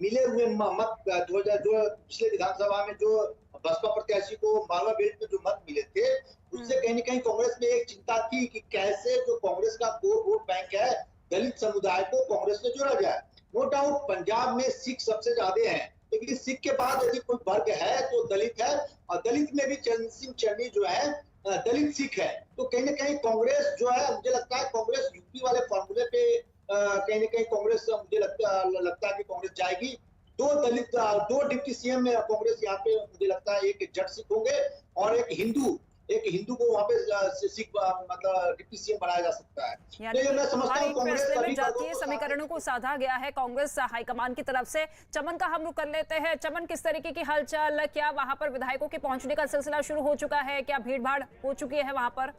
मिले हुए मत जो पिछले विधानसभा में जो बसपा प्रत्याशी को मालवा बेल्ट में जो मत मिले थे, उससे कहीं न कहीं कांग्रेस में एक चिंता थी कि कैसे जो कांग्रेस का कोर वोट बैंक है दलित समुदाय को कांग्रेस से जोड़ा जाए। नो डाउट पंजाब में सिख सबसे ज्यादा हैं, लेकिन सिख के बाद यदि कोई वर्ग है तो दलित है और दलित में भी चरणजीत सिंह चन्नी जो है दलित सिख है। तो कहीं ना कहीं कांग्रेस जो है, मुझे लगता है कांग्रेस यूपी वाले फॉर्मूले पे कहीं ना कहीं कांग्रेस मुझे लगता है कि कांग्रेस जाएगी। 2 डिप्टी सीएम में कांग्रेस यहाँ पे मुझे लगता है एक जट सिख होंगे और एक हिंदू को वहाँ पे सिख मतलब डिप्टी सीएम बनाया जा सकता है। तो मैं समझता हूँ कांग्रेस में जातीय समीकरणों को साधा गया है कांग्रेस हाईकमान की तरफ से। चमन का हम रुख कर लेते हैं। चमन, किस तरीके की हलचल, क्या वहां पर विधायकों के पहुंचने का सिलसिला शुरू हो चुका है? क्या भीड़ भाड़ हो चुकी है वहां पर?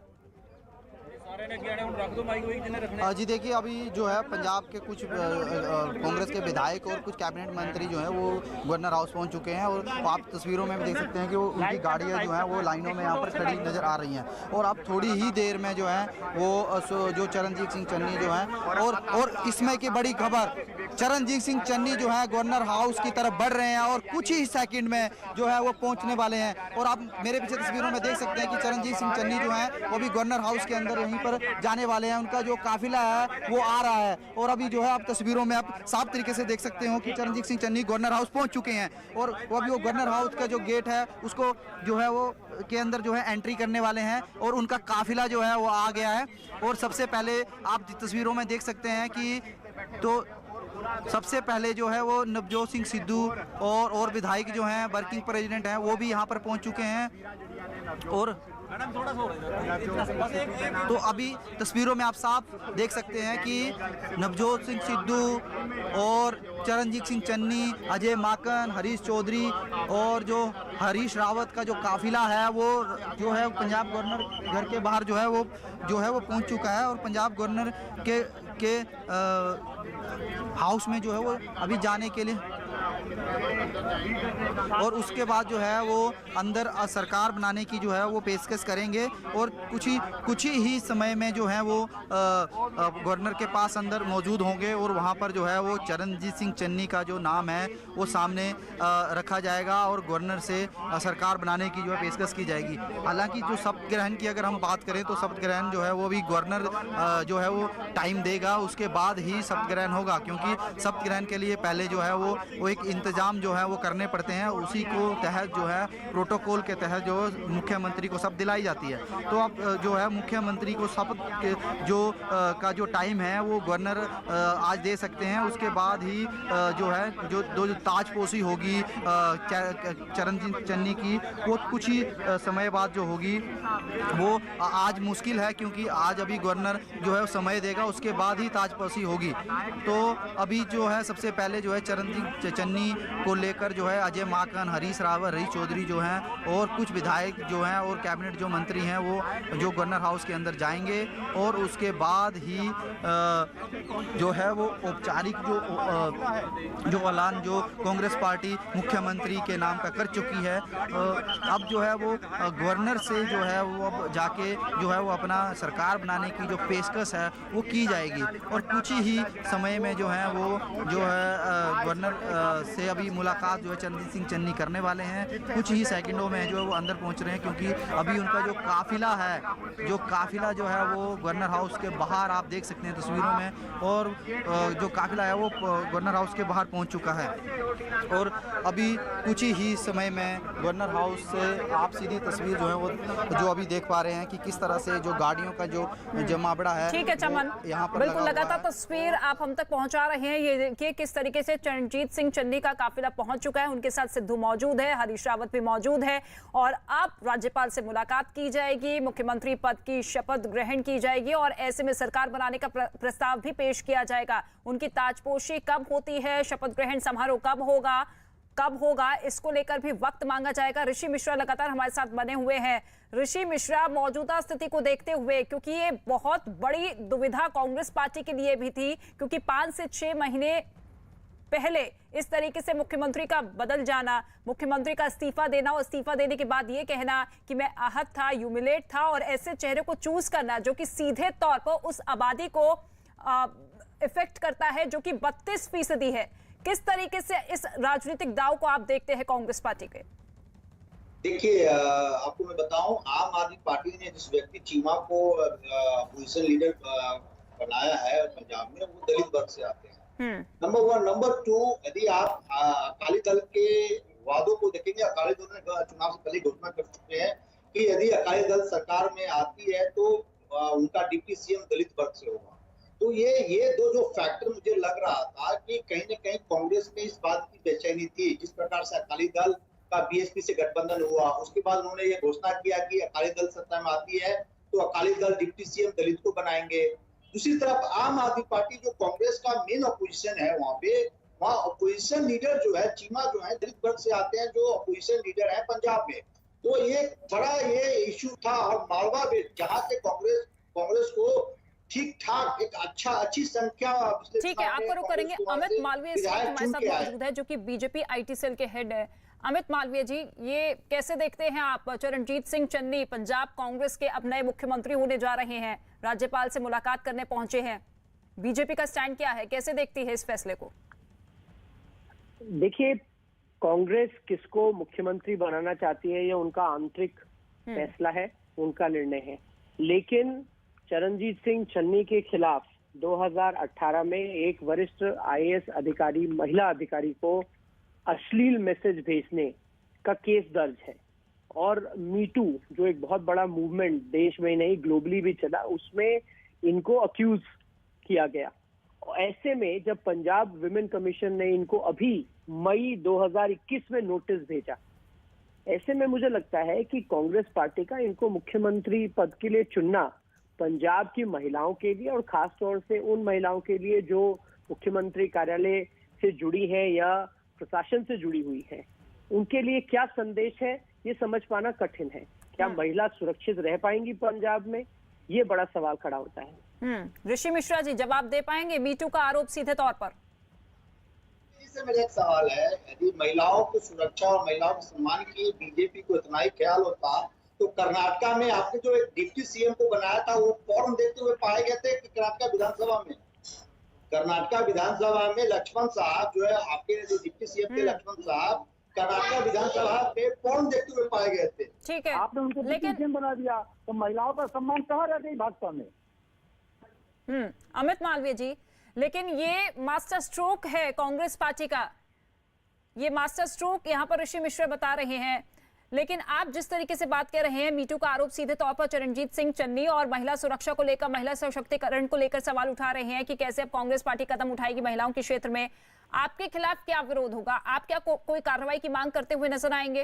जी देखिए, अभी जो है पंजाब के कुछ कांग्रेस के विधायक और कुछ कैबिनेट मंत्री जो हैं वो गवर्नर हाउस पहुंच चुके हैं और आप तस्वीरों में भी देख सकते हैं कि वो उनकी गाड़ियां जो हैं वो लाइनों में यहाँ पर खड़ी नज़र आ रही हैं। और अब थोड़ी ही देर में जो है वो जो चरणजीत सिंह चन्नी जो हैं और इसमें की बड़ी खबर, चरणजीत सिंह चन्नी जो है गवर्नर हाउस की तरफ बढ़ रहे हैं और कुछ ही सेकंड में जो है वो पहुंचने वाले हैं। और आप मेरे पीछे तस्वीरों में देख सकते हैं कि चरणजीत सिंह चन्नी जो है वो भी गवर्नर हाउस के अंदर यहीं पर जाने वाले हैं। उनका जो काफिला है वो आ रहा है और अभी जो है आप तस्वीरों में आप साफ तरीके से देख सकते हो कि चरणजीत सिंह चन्नी गवर्नर हाउस पहुंच चुके हैं और अभी वो गवर्नर हाउस का जो गेट है उसको जो है वो के अंदर जो है एंट्री करने वाले हैं और उनका काफिला जो है वो आ गया है। और सबसे पहले आप तस्वीरों में देख सकते हैं कि तो सबसे पहले जो है वो नवजोत सिंह सिद्धू और विधायक जो हैं वर्किंग प्रेसिडेंट हैं वो भी यहाँ पर पहुँच चुके हैं। और तो अभी तस्वीरों में आप साफ देख सकते हैं कि नवजोत सिंह सिद्धू और चरणजीत सिंह चन्नी, अजय माकन, हरीश चौधरी और जो हरीश रावत का जो काफिला है वो जो है पंजाब गवर्नर घर के बाहर जो है वो पहुंच चुका है और पंजाब गवर्नर के हाउस में जो है वो अभी जाने के लिए और उसके बाद जो है वो अंदर सरकार बनाने की जो है वो पेशकश करेंगे और कुछ ही समय में जो है वो गवर्नर के पास अंदर मौजूद होंगे और वहाँ पर जो है वो चरणजीत सिंह चन्नी का जो नाम है वो सामने रखा जाएगा और गवर्नर से सरकार बनाने की जो है पेशकश की जाएगी। हालांकि जो शपथ ग्रहण की अगर हम बात करें तो शपथ ग्रहण जो है वो भी गवर्नर जो है वो टाइम देगा, उसके बाद ही शपथ ग्रहण होगा क्योंकि शपथ ग्रहण के लिए पहले जो है वो एक इंतजाम जो है वो करने पड़ते हैं, उसी को तहत जो है प्रोटोकॉल के तहत जो मुख्यमंत्री को शपथ दिलाई जाती है। तो अब जो है मुख्यमंत्री को शपथ का जो टाइम है वो गवर्नर आज दे सकते हैं, उसके बाद ही जो है जो ताजपोशी होगी चरणजीत चन्नी की वो कुछ ही समय बाद जो होगी वो आज मुश्किल है क्योंकि आज अभी गवर्नर जो है समय देगा, उसके बाद ही ताजपोशी होगी। तो अभी जो है सबसे पहले जो है चरणजीत चन्नी को लेकर जो है अजय माकन, हरीश रावत, हरीश चौधरी जो हैं और कुछ विधायक जो हैं और कैबिनेट जो मंत्री हैं वो जो गवर्नर हाउस के अंदर जाएंगे और उसके बाद ही जो है वो औपचारिक जो ऐलान जो कांग्रेस पार्टी मुख्यमंत्री के नाम का कर चुकी है, अब जो है वो गवर्नर से जो है वो अब जाके जो है वो अपना सरकार बनाने की जो पेशकश है वो की जाएगी और कुछ ही समय में जो है वो जो है गवर्नर से अभी मुलाकात जो है चरणजीत सिंह चन्नी करने वाले हैं। कुछ ही सेकंडों में जो है वो अंदर पहुंच रहे हैं क्योंकि अभी उनका जो काफिला जो है वो गवर्नर हाउस के बाहर आप देख सकते हैं तस्वीरों में और जो काफिला है वो गवर्नर हाउस के बाहर पहुंच चुका है और अभी कुछ ही समय में गवर्नर हाउस से आप सीधी तस्वीर जो है वो जो अभी देख पा रहे हैं कि किस तरह से जो गाड़ियों का जो जमावड़ा है। ठीक है चमन, यहाँ पर बिल्कुल लगातार तस्वीर आप हम तक पहुंचा रहे हैं। ये देखिए किस तरीके से चरणजीत सिंह चन्नी का काफिला पहुंच चुका है, उनके साथ सिद्धू मौजूद है, हरीश रावत भी मौजूद है और अब राज्यपाल से मुलाकात की जाएगी, मुख्यमंत्री पद की शपथ ग्रहण की जाएगी और ऐसे में सरकार बनाने का प्रस्ताव भी पेश किया जाएगा। उनकी ताजपोशी कब होती है, शपथ ग्रहण समारोह कब होगा इसको लेकर भी वक्त मांगा जाएगा। ऋषि मिश्रा लगातार हमारे साथ बने हुए हैं। ऋषि मिश्रा, मौजूदा स्थिति को देखते हुए, क्योंकि ये बहुत बड़ी दुविधा कांग्रेस पार्टी के लिए भी थी क्योंकि 5 से 6 महीने पहले इस तरीके से मुख्यमंत्री का बदल जाना, मुख्यमंत्री का इस्तीफा देना और इस्तीफा देने के बाद ये कहना कि मैं आहत था, ह्यूमिलेट था और ऐसे चेहरे को चूज करना जो कि सीधे तौर पर उस आबादी को इफेक्ट करता है जो कि 32% है। किस तरीके से इस राजनीतिक दाव को आप देखते हैं कांग्रेस पार्टी के? देखिए, आपको मैं बताऊं, आम आदमी पार्टी ने जिस व्यक्ति चीमा को अपोजिशन लीडर बनाया है पंजाब में, वो दलित वर्ग से आते हैं। नंबर 1। नंबर 2, यदि आप अकाली दल के वादों को देखेंगे, अकाली दल ने चुनाव से पहले घोषणा कर चुके हैं कि यदि अकाली दल सरकार में आती है तो उनका डिप्टी सीएम दलित वर्ग से होगा। तो ये जो फैक्टर मुझे लग रहा था कि कहीं न कहीं कांग्रेस में इस बात की बेचैनी थी। जिस प्रकार से अकाली दल का बीएसपी से गठबंधन हुआ, उसके बाद उन्होंने ये घोषणा किया कि अकाली दल सत्ता में आती है तो अकाली दल डिप्टी सीएम दलित को बनाएंगे। दूसरी तरफ आम आदमी पार्टी जो कांग्रेस का मेन अपोजिशन है, वहाँ अपोजिशन लीडर जो है चीमा जो है दलित वर्ग से आते हैं, जो अपोजिशन लीडर है पंजाब में। तो ये बड़ा इशू था और मालवा में जहाँ से कांग्रेस को ठीक ठाक एक अच्छी संख्या। ठीक है, आपको रुक करेंगे। अमित मालवीय हमारे साथ मौजूद है जो कि बीजेपी आईटी सेल के हेड है। अमित मालवीय जी, ये कैसे देखते हैं आप? चरणजीत सिंह चन्नी पंजाब कांग्रेस के अब नए मुख्यमंत्री होने जा रहे हैं, राज्यपाल से मुलाकात करने पहुंचे हैं, बीजेपी का स्टैंड क्या है, कैसे देखती है इस फैसले को? देखिए, कांग्रेस किसको मुख्यमंत्री बनाना चाहती है ये उनका आंतरिक फैसला है, उनका निर्णय है। लेकिन चरणजीत सिंह चन्नी के खिलाफ 2018 में एक वरिष्ठ आईएएस अधिकारी, महिला अधिकारी को अश्लील मैसेज भेजने का केस दर्ज है और मीटू जो एक बहुत बड़ा मूवमेंट देश में नहीं ग्लोबली भी चला, उसमें इनको अक्यूज किया गया। ऐसे में जब पंजाब विमेन कमीशन ने इनको अभी मई 2021 में नोटिस भेजा, ऐसे में मुझे लगता है कि कांग्रेस पार्टी का इनको मुख्यमंत्री पद के लिए चुनना पंजाब की महिलाओं के लिए और खास तौर से उन महिलाओं के लिए जो मुख्यमंत्री कार्यालय से जुड़ी है या प्रशासन से जुड़ी हुई है, उनके लिए क्या संदेश है ये समझ पाना कठिन है। क्या महिला सुरक्षित रह पाएंगी पंजाब में, ये बड़ा सवाल खड़ा होता है। ऋषि मिश्रा जी जवाब दे पाएंगे मीटू का आरोप सीधे तौर पर? से मेरा एक सवाल है, यदि महिलाओं की सुरक्षा और महिलाओं के सम्मान की बीजेपी को इतना ही ख्याल होता तो कर्नाटका में आपने जो एक डिप्टी सीएम को बनाया था वो फॉर्म देते हुए पाए गए थे कि कर्नाटका विधानसभा में लक्ष्मण साहब जो है आपके जो डिप्टी सीएम थे लक्ष्मण साहब कर्नाटका विधानसभा में फॉर्म देते हुए पाए गए थे। ठीक है, आपने उनको डिप्टी सीएम बना दिया तो महिलाओं का सम्मान कहाँ रह गई भाजपा में? अमित मालवीय जी, लेकिन ये मास्टर स्ट्रोक है कांग्रेस पार्टी का, ये मास्टर स्ट्रोक यहाँ पर ऋषि मिश्रा बता रहे हैं। लेकिन आप जिस तरीके से बात कर रहे हैं, मीटू का आरोप सीधे तौर पर चरणजीत सिंह चन्नी और महिला सुरक्षा को लेकर, महिला सशक्तिकरण को लेकर सवाल उठा रहे हैं कि कैसे अब कांग्रेस पार्टी कदम उठाएगी महिलाओं के क्षेत्र में। आपके खिलाफ क्या विरोध होगा? आप क्या कोई कार्रवाई की मांग करते हुए नजर आएंगे?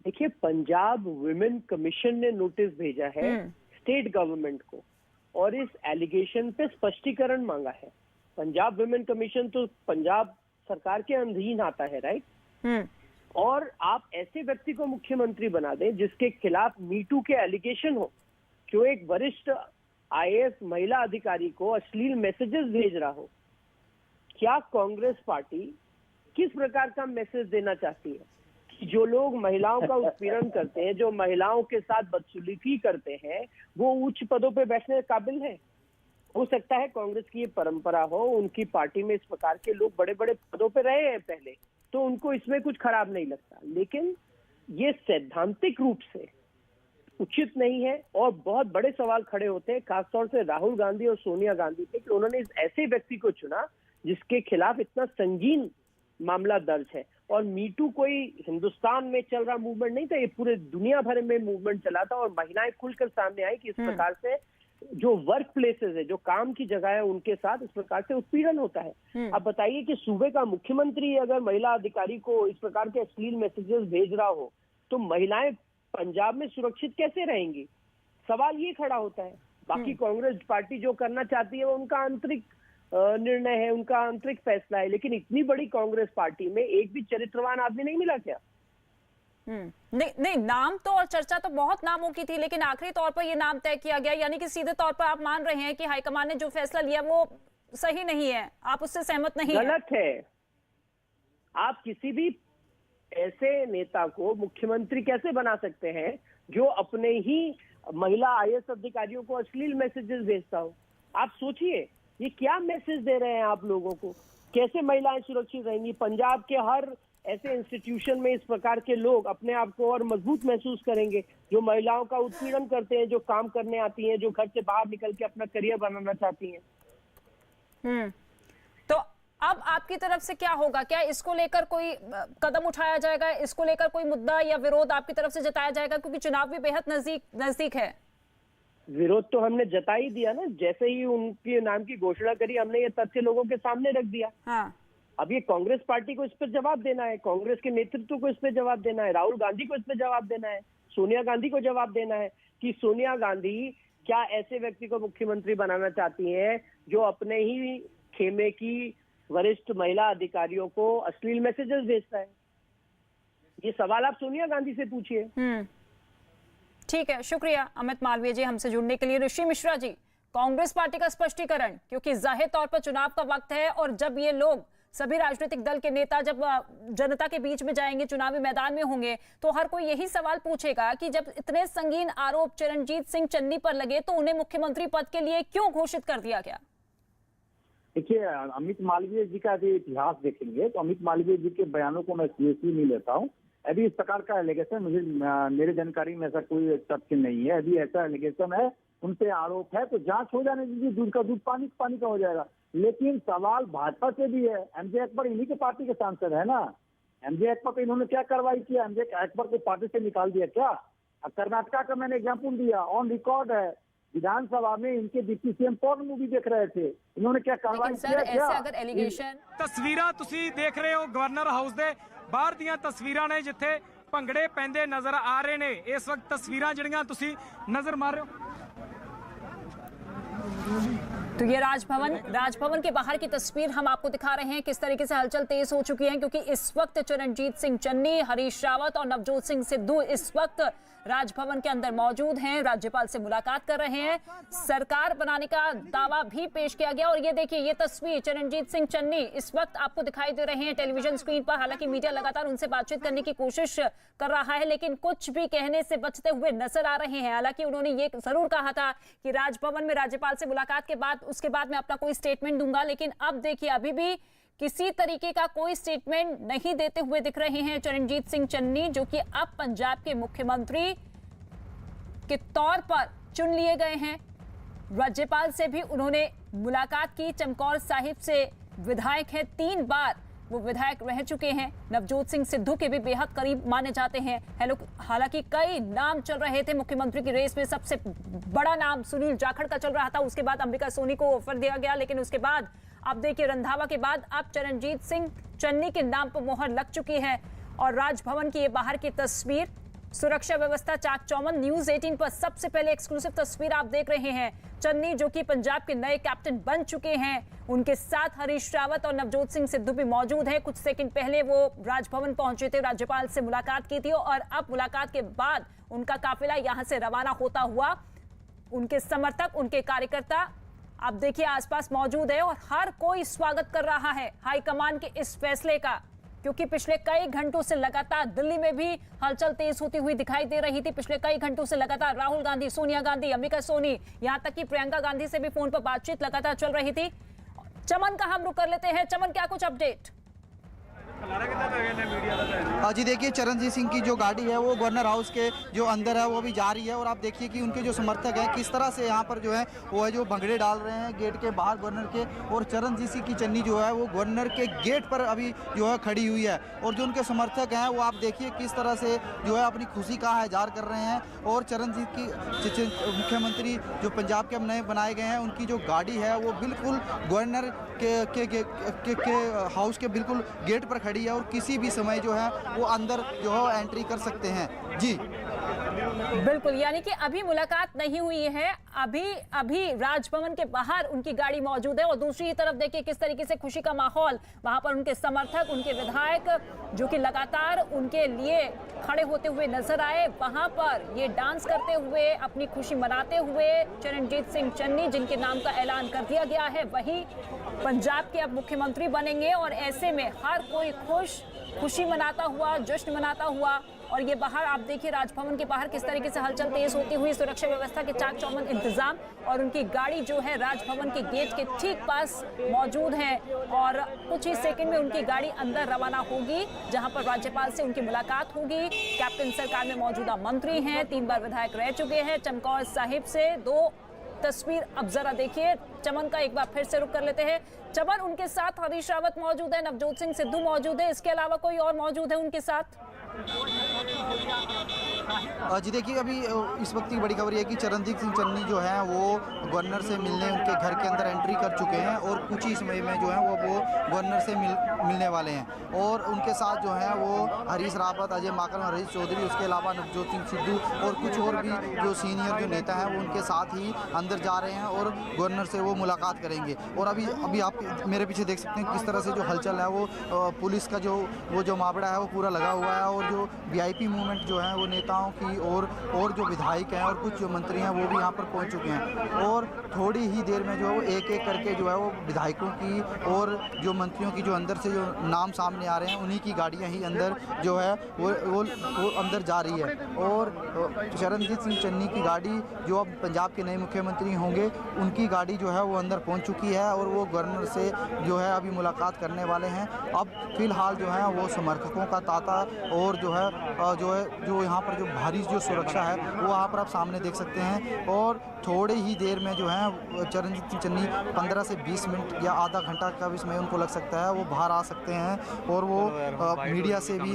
देखिए, पंजाब वुमेन कमीशन ने नोटिस भेजा है स्टेट गवर्नमेंट को और इस एलिगेशन पे स्पष्टीकरण मांगा है। पंजाब वुमेन कमीशन तो पंजाब सरकार के अधीन आता है, राइट? और आप ऐसे व्यक्ति को मुख्यमंत्री बना दें जिसके खिलाफ मीटू के एलिगेशन हो, जो एक वरिष्ठ आईएएस महिला अधिकारी को अश्लील मैसेजेस भेज रहा हो। क्या कांग्रेस पार्टी किस प्रकार का मैसेज देना चाहती है कि जो लोग महिलाओं का उत्पीड़न करते हैं, जो महिलाओं के साथ बदसलूकी करते हैं, वो उच्च पदों पे बैठने के काबिल है? हो सकता है कांग्रेस की ये परंपरा हो, उनकी पार्टी में इस प्रकार के लोग बड़े बड़े पदों पे रहे हैं पहले, तो उनको इसमें कुछ खराब नहीं लगता, लेकिन ये सैद्धांतिक रूप से उचित नहीं है और बहुत बड़े सवाल खड़े होते हैं, खासतौर से राहुल गांधी और सोनिया गांधी पे, कि उन्होंने इस ऐसे व्यक्ति को चुना जिसके खिलाफ इतना संगीन मामला दर्ज है। और मीटू कोई हिंदुस्तान में चल रहा मूवमेंट नहीं था, ये पूरे दुनिया भर में मूवमेंट चला था और महिलाएं खुलकर सामने आई कि इस प्रकार से जो वर्क प्लेसेस है, जो काम की जगह है, उनके साथ इस प्रकार से उत्पीड़न होता है। अब बताइए कि सूबे का मुख्यमंत्री अगर महिला अधिकारी को इस प्रकार के अश्लील मैसेजेस भेज रहा हो तो महिलाएं पंजाब में सुरक्षित कैसे रहेंगी? सवाल ये खड़ा होता है। बाकी कांग्रेस पार्टी जो करना चाहती है वो उनका आंतरिक निर्णय है, उनका आंतरिक फैसला है, लेकिन इतनी बड़ी कांग्रेस पार्टी में एक भी चरित्रवान आदमी नहीं मिला क्या? नहीं, नाम तो और चर्चा तो बहुत नामों की थी, लेकिन आखिरी तौर पर ये नाम तय किया गया, यानी कि सीधे तौर पर आप मान रहे हैं कि हाईकमान ने जो फैसला लिया वो सही नहीं है, आप उससे सहमत नहीं हैं? गलत है। आप किसी भी ऐसे नेता को मुख्यमंत्री कैसे बना सकते हैं जो अपने ही महिला आईएएस अधिकारियों को अश्लील मैसेजेस भेजता हो? आप सोचिए, ये क्या मैसेज दे रहे हैं आप लोगों को? कैसे महिलाएं सुरक्षित रहेंगी? पंजाब के हर ऐसे इंस्टीट्यूशन में इस प्रकार के लोग अपने आप को और मजबूत महसूस करेंगे, जो महिलाओं का उत्पीड़न करते हैं, जो काम करने आती हैं, जो घर से बाहर निकल के अपना करियर बनाना चाहती हैं। तो अब आपकी तरफ से क्या होगा? क्या इसको लेकर कोई कदम उठाया जाएगा? इसको लेकर कोई मुद्दा या विरोध आपकी तरफ से जताया जाएगा? क्योंकि चुनाव भी बेहद नजदीक है। विरोध तो हमने जता ही दिया ना, जैसे ही उनके नाम की घोषणा करी हमने ये तथ्य लोगों के सामने रख दिया। हाँ। अब ये कांग्रेस पार्टी को इस पर जवाब देना है, कांग्रेस के नेतृत्व को इस पर जवाब देना है, राहुल गांधी को इस पर जवाब देना है, सोनिया गांधी को जवाब देना है कि सोनिया गांधी क्या ऐसे व्यक्ति को मुख्यमंत्री बनाना चाहती हैं जो अपने ही खेमे की वरिष्ठ महिला अधिकारियों को अश्लील मैसेजेस भेजता है? ये सवाल आप सोनिया गांधी से पूछिए। ठीक है, शुक्रिया अमित मालवीय जी हमसे जुड़ने के लिए। ऋषि मिश्रा जी, कांग्रेस पार्टी का स्पष्टीकरण, क्योंकि जाहिर तौर पर चुनाव का वक्त है और जब ये लोग सभी राजनीतिक दल के नेता जब जनता के बीच में जाएंगे, चुनावी मैदान में होंगे, तो हर कोई यही सवाल पूछेगा कि जब इतने संगीन आरोप चरणजीत सिंह चन्नी पर लगे तो उन्हें मुख्यमंत्री पद के लिए क्यों घोषित कर दिया गया? देखिए, अमित मालवीय जी का यदि इतिहास देखेंगे तो अमित मालवीय जी के बयानों को मैं सीरियसली नहीं लेता हूँ। अभी इस प्रकार का एलिगेशन मेरे जानकारी में ऐसा कोई तथ्य नहीं है। अभी ऐसा एलिगेशन है, उन पे आरोप है तो जांच हो जाने दीजिए, दूध का दूध पानी का हो जाएगा। लेकिन सवाल भाजपा से भी है। एमजे अकबर इन्हीं के पार्टी के सांसद है ना। एमजे अकबर को इन्होंने क्या कार्रवाई किया? एमजे अकबर को पार्टी से निकाल दिया क्या? कर्नाटका का मैंने एग्जाम्पल दिया, ऑन रिकॉर्ड है, विधानसभा में इनके डिप्टी सीएम पॉर्न मूवी देख रहे थे, इन्होंने क्या कार्रवाई किया? क्या अगर एलिगेशन ਤਸਵੀਰਾਂ ਤੁਸੀਂ ਦੇਖ ਰਹੇ ਹੋ ਗਵਰਨਰ ਹਾਊਸ ਦੇ ਬਾਹਰ ਦੀਆਂ ਤਸਵੀਰਾਂ ਨੇ, ਜਿੱਥੇ ਭੰਗੜੇ ਪੈਂਦੇ ਨਜ਼ਰ ਆ ਰਹੇ ਨੇ। ਇਸ ਵਕਤ ਤਸਵੀਰਾਂ ਜਿਹੜੀਆਂ ਤੁਸੀਂ ਨਜ਼ਰ ਮਾਰ ਰਹੇ ਹੋ। तो ये राजभवन के बाहर की तस्वीर हम आपको दिखा रहे हैं, किस तरीके से हलचल तेज हो चुकी है, क्योंकि इस वक्त चरणजीत सिंह चन्नी, हरीश रावत और नवजोत सिंह सिद्धू इस वक्त राजभवन के अंदर मौजूद हैं, राज्यपाल से मुलाकात कर रहे हैं। सरकार बनाने का दावा भी पेश किया गया। और ये देखिए, ये तस्वीर चरणजीत सिंह चन्नी इस वक्त आपको दिखाई दे रहे हैं टेलीविजन स्क्रीन पर। हालांकि मीडिया लगातार उनसे बातचीत करने की कोशिश कर रहा है, लेकिन कुछ भी कहने से बचते हुए नजर आ रहे हैं। हालांकि उन्होंने ये जरूर कहा था कि राजभवन में राज्यपाल से मुलाकात के बाद उसके बाद मैं अपना कोई स्टेटमेंट दूंगा, लेकिन अब देखिए अभी भी किसी तरीके का कोई स्टेटमेंट नहीं देते हुए दिख रहे हैं चरणजीत सिंह चन्नी, जो कि अब पंजाब के मुख्यमंत्री के तौर पर चुन लिए गए हैं। राज्यपाल से भी उन्होंने मुलाकात की। चमकौर साहिब से विधायक हैं, 3 बार वो विधायक रह चुके हैं। नवजोत सिंह सिद्धू के भी बेहद करीब माने जाते हैं। हालांकि कई नाम चल रहे थे मुख्यमंत्री की रेस में। सबसे बड़ा नाम सुनील जाखड़ का चल रहा था, उसके बाद अंबिका सोनी को ऑफर दिया गया, लेकिन उसके बाद अब देखिए रंधावा के बाद अब चरणजीत सिंह चन्नी के नाम पर मोहर लग चुकी है। और राजभवन की ये बाहर की तस्वीर, सुरक्षा व्यवस्था चाक चौबंद, न्यूज 18 पर सबसे पहले एक्सक्लूसिव तस्वीर आप देख रहे हैं। चन्नी जो कि पंजाब के नए कैप्टन बन चुके हैं, उनके साथ हरीश रावत और नवजोत सिंह सिद्धू भी मौजूद हैं। कुछ सेकंड पहले वो राजभवन पहुंचे थे, राज्यपाल से मुलाकात की थी और अब मुलाकात के बाद उनका काफिला यहां से रवाना होता हुआ, उनके समर्थक, उनके कार्यकर्ता आप देखिए आसपास मौजूद है और हर कोई स्वागत कर रहा है हाईकमान के इस फैसले का, क्योंकि पिछले कई घंटों से लगातार दिल्ली में भी हलचल तेज होती हुई दिखाई दे रही थी। पिछले कई घंटों से लगातार राहुल गांधी, सोनिया गांधी, अंबिका सोनी, यहां तक कि प्रियंका गांधी से भी फोन पर बातचीत लगातार चल रही थी। चमन का हम रुख कर लेते हैं। चमन, क्या कुछ अपडेट? जी देखिए, चरणजीत सिंह की जो गाड़ी है वो गवर्नर हाउस के जो अंदर है वो अभी जा रही है और आप देखिए कि उनके जो समर्थक हैं किस तरह से यहाँ पर जो है वो है जो भंगड़े डाल रहे हैं गेट के बाहर गवर्नर के। और चरणजीत सिंह की चन्नी जो है वो गवर्नर के गेट पर अभी जो है खड़ी हुई है और जो उनके समर्थक हैं वो आप देखिए किस तरह से जो है अपनी खुशी का इजहार कर रहे हैं। और चरणजीत की मुख्यमंत्री जो पंजाब के नए बनाए गए हैं, उनकी जो गाड़ी है वो बिल्कुल गवर्नर के हाउस के बिल्कुल गेट पर खड़ी है और किसी भी समय जो है वो अंदर जो है एंट्री कर सकते हैं। जी बिल्कुल, यानी कि अभी मुलाकात नहीं हुई है, अभी राजभवन के बाहर उनकी गाड़ी मौजूद है। और दूसरी तरफ देखिए किस तरीके से खुशी का माहौल, वहां पर उनके समर्थक, उनके विधायक जो कि लगातार उनके लिए खड़े होते हुए नजर आए, वहां पर ये डांस करते हुए, अपनी खुशी मनाते हुए चरणजीत सिंह चन्नी, जिनके नाम का ऐलान कर दिया गया है, वही पंजाब के अब मुख्यमंत्री बनेंगे। और ऐसे में हर कोई खुशी मनाता हुआ, जश्न मनाता हुआ। और ये बाहर आप देखिए राजभवन के बाहर किस तरीके से हलचल तेज होती हुई, सुरक्षा व्यवस्था के चाक चौबंद इंतजाम, और उनकी गाड़ी जो है राजभवन के गेट के ठीक पास मौजूद है। और कुछ ही सेकंड में उनकी गाड़ी अंदर रवाना होगी, जहां पर राज्यपाल से उनकी मुलाकात होगी। कैप्टन सरकार में मौजूदा मंत्री हैं, 3 बार विधायक रह चुके हैं। चमकौर साहिब से 2 तस्वीर अब जरा देखिए। चमन का एक बार फिर से रुख कर लेते हैं। चमन, उनके साथ हरीश रावत मौजूद है, नवजोत सिंह सिद्धू मौजूद है, इसके अलावा कोई और मौजूद है उनके साथ? जी देखिए, अभी इस वक्त की बड़ी खबर है कि चरणजीत सिंह चन्नी जो है वो गवर्नर से मिलने उनके घर के अंदर एंट्री कर चुके हैं और कुछ ही समय में जो है वो गवर्नर से मिलने वाले हैं। और उनके साथ जो है वो हरीश रावत, अजय माकन, हरीश चौधरी, उसके अलावा नवजोत सिंह सिद्धू और कुछ और भी जो सीनियर जो नेता हैं वो उनके साथ ही अंदर जा रहे हैं और गवर्नर से वो मुलाकात करेंगे। और अभी आप मेरे पीछे देख सकते हैं किस तरह से जो हलचल है वो पुलिस का जो मावड़ा है वो पूरा लगा हुआ है। और जो वीआईपी मूवमेंट जो है वो नेताओं की और जो विधायक हैं और कुछ जो मंत्री हैं वो भी यहाँ पर पहुँच चुके हैं। और थोड़ी ही देर में जो है वो एक एक करके जो है वो विधायकों की और जो मंत्रियों की जो अंदर से जो नाम सामने आ रहे हैं उन्हीं की गाड़ियाँ ही अंदर जो है वो अंदर जा रही है। और चरणजीत सिंह चन्नी की गाड़ी जो अब पंजाब के नए मुख्यमंत्री होंगे उनकी गाड़ी जो है वो अंदर पहुँच चुकी है और वो गवर्नर से जो है अभी मुलाकात करने वाले हैं। अब फिलहाल जो है वो समर्थकों का तांता और जो यहाँ पर जो भारी जो सुरक्षा है वो वहाँ पर आप सामने देख सकते हैं। और थोड़े ही देर में जो है चरणजीत सिंह चन्नी 15 से 20 मिनट या आधा घंटा का भी समय उनको लग सकता है, वो बाहर आ सकते हैं और वो मीडिया से भी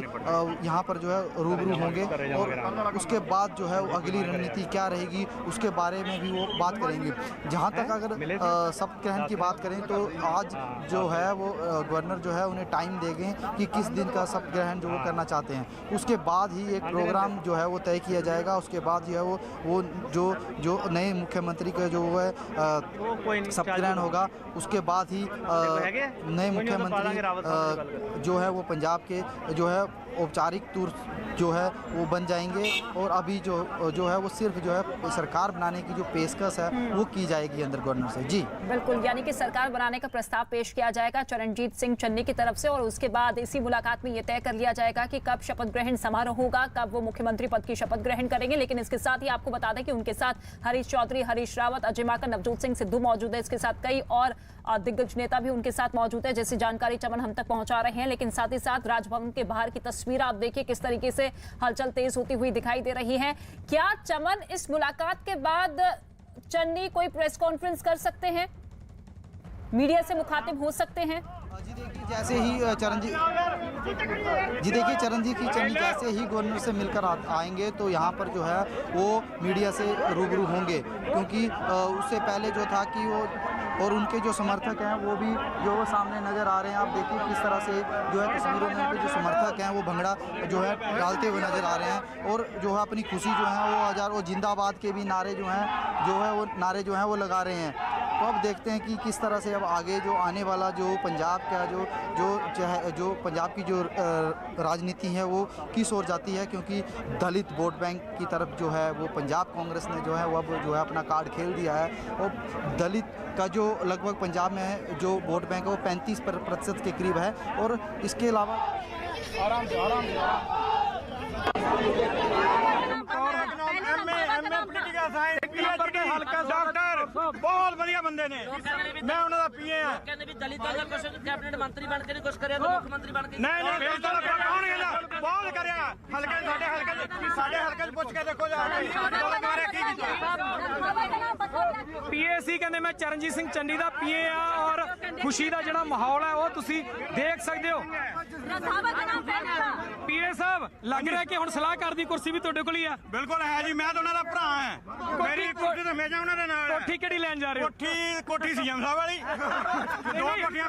यहाँ पर जो है रूबरू होंगे। और उसके बाद जो है अगली रणनीति क्या रहेगी उसके बारे में भी वो बात करेंगे। जहाँ तक अगर शपथ ग्रहण की बात करें तो आज जो है वो गवर्नर जो है उन्हें टाइम देंगे कि किस दिन का शपथ ग्रहण जो वो करना चाहते हैं। उसके बाद ही एक प्रोग्राम जो है वो तय किया जाएगा। उसके बाद जो है वो जो नए मुख्यमंत्री का जो है शपथ ग्रहण होगा, उसके बाद ही नए मुख्यमंत्री जो है वो पंजाब के जो है औपचारिक तौर जो है वो बन जाएंगे। और अभी जो है वो सिर्फ जो है सरकार बनाने की जो पेशकश है वो की जाएगी अंडर गवर्नर से। जी बिल्कुल, यानी कि सरकार बनाने का प्रस्ताव पेश किया जाएगा चरणजीत सिंह चन्नी की तरफ से और उसके बाद इसी मुलाकात में ये तय कर लिया जाएगा कि कब शपथ ग्रहण समारोह होगा, कब वो मुख्यमंत्री पद की शपथ ग्रहण करेंगे। लेकिन इसके साथ ही आपको बता दें कि उनके साथ हरीश चौधरी, हरीश रावत, अजय माकन, नवजोत सिंह सिद्धू मौजूद है। इसके साथ कई और दिग्गज नेता भी उनके साथ मौजूद है, जैसी जानकारी चमन हम तक पहुंचा रहे हैं। लेकिन साथ ही साथ राजभवन के बाहर की तस्वीर आप देखिए किस तरीके से हलचल तेज होती हुई दिखाई दे रही है। क्या चमन इस मुलाकात के बाद चन्नी कोई प्रेस कॉन्फ्रेंस कर सकते हैं, मीडिया से मुखातिब हो सकते हैं? जी देखिए, जैसे ही चरणजीत चन्नी जैसे ही गवर्नर से मिलकर आएंगे तो यहाँ पर जो है वो मीडिया से रूबरू होंगे, क्योंकि उससे पहले जो था कि वो और उनके जो समर्थक हैं वो भी जो वो सामने नज़र आ रहे हैं। आप देखिए किस तरह से जो है तस्वीरों में उनके जो समर्थक हैं वो भंगड़ा जो है डालते हुए नज़र आ रहे हैं और जो है अपनी खुशी जो है वो जिंदाबाद के भी नारे जो हैं वो लगा रहे हैं। तो अब देखते हैं कि किस तरह से अब आगे जो आने वाला जो पंजाब का जो पंजाब की जो राजनीति है वो किस ओर जाती है, क्योंकि दलित वोट बैंक की तरफ जो है वो पंजाब कांग्रेस ने जो है वो अब जो है अपना कार्ड खेल दिया है। और दलित का जो लगभग पंजाब में जो वोट बैंक है वो 35% के करीब है। और इसके अलावा बहुत बढ़िया बंदे ने, मैं उन्होंने पीए हाँ कैबिनेट मंत्री बन के कुछ करे मुख्यमंत्री बन के नहीं बहुत करे हल्के पुछ के देखो पीएसी कहते मैं चरणजीत सिंह चन्नी का पीए आ और खुशी का जो माहौल है वो तुसी देख सकते हो। पीए साहब लग रहा है कि हुण सलाहकार दी कुर्सी भी तुहाडे कोल ही है? बिल्कुल है जी, मैं तो उन्होंने भरा हां, मेरी कुर्सी तो हमेशा उन्होंने नाल। कोठी किहड़ी लैन जा रहे हो? कोठी सीएम साहब वाली, दो कोठियां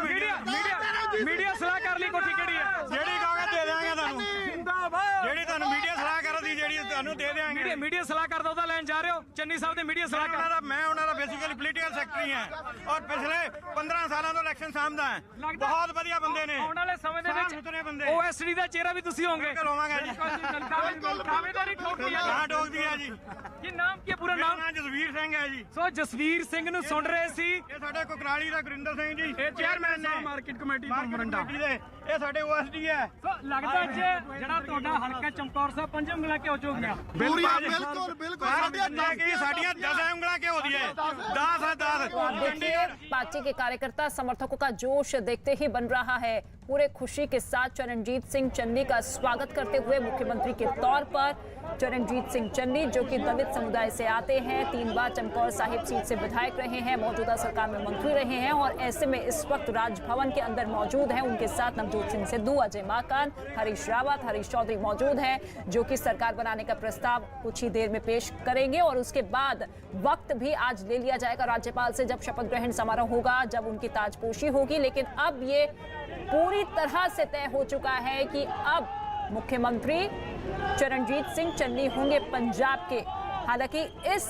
मीडिया सलाहकार ली कोठी किहड़ी है? जेड़ी कहोगे दे देंगे तुहानू, जिंदाबाद। जेड़ी तुहानू मीडिया सलाहकार दी जेड़ी तुहानू दे देंगे। मीडिया सलाहकार दा लैन जा रहे हो? चन्नी साहब दे मीडिया सलाहकार? मैं उन्होंने बेसिकली पोलिटिकल सेक्रेटरी हैं और पिछले 15 सालों तो इलेक्शन सामदा है। बहुत बढ़िया बंदे ने, आने वाले समय दे विच ओएसडी दा चेहरा भी तुसी होंगे। होवांगे जी, दावेदारी ठोक दिया जी। ਕੀ ਨਾਮ ਕੀ ਪੂਰਾ ਨਾਮ? ਜਸਵੀਰ ਸਿੰਘ ਹੈ ਜੀ। ਸੋ ਜਸਵੀਰ ਸਿੰਘ ਨੂੰ ਸੁਣ ਰਹੇ ਸੀ, ਇਹ ਸਾਡੇ ਕੁਕਰਾਲੀ ਦਾ ਗੁਰਿੰਦਰ ਸਿੰਘ ਜੀ, ਇਹ ਚੇਅਰਮੈਨ ਨੇ ਮਾਰਕੀਟ ਕਮੇਟੀ ਤੋਂ ਮਰੰਡਾ ਦੇ। ਇਹ ਸਾਡੇ ਓਐਸਡੀ ਹੈ। ਸੋ ਲੱਗਦਾ ਜਿਹੜਾ ਤੁਹਾਡਾ ਹਲਕਾ ਚਮਕੌਰ ਸਾਹਿਬ 5 ਉਂਗਲਾਂ ਘਿਓ ਚ ਹੋ ਗਿਆ। ਬਿਲਕੁਲ ਸਾਡੀਆਂ 10 ਉਂਗਲਾਂ ਘਿਓ ਦੀ ਹੈ, 10 देखिए पार्टी के कार्यकर्ता समर्थकों का जोश देखते ही बन रहा है। पूरे खुशी के साथ चरणजीत सिंह चन्नी का स्वागत करते हुए मुख्यमंत्री के तौर पर चरणजीत सिंह चन्नी, जो कि दलित समुदाय से आते हैं, 3 बार चमकौर साहिब सीट से विधायक रहे हैं, मौजूदा सरकार में मंत्री रहे हैं और ऐसे में इस वक्त राजभवन के अंदर मौजूद हैं। उनके साथ नवजोत सिंह सिद्धू, अजय माकन, हरीश रावत, हरीश चौधरी मौजूद हैं, जो कि सरकार बनाने का प्रस्ताव कुछ ही देर में पेश करेंगे। और उसके बाद वक्त भी आज ले लिया जाएगा राज्यपाल से, जब शपथ ग्रहण समारोह होगा, जब उनकी ताजपोशी होगी। लेकिन अब ये पूरी तरह से तय हो चुका है कि अब मुख्यमंत्री चरणजीत सिंह चन्नी होंगे पंजाब के। हालांकि इस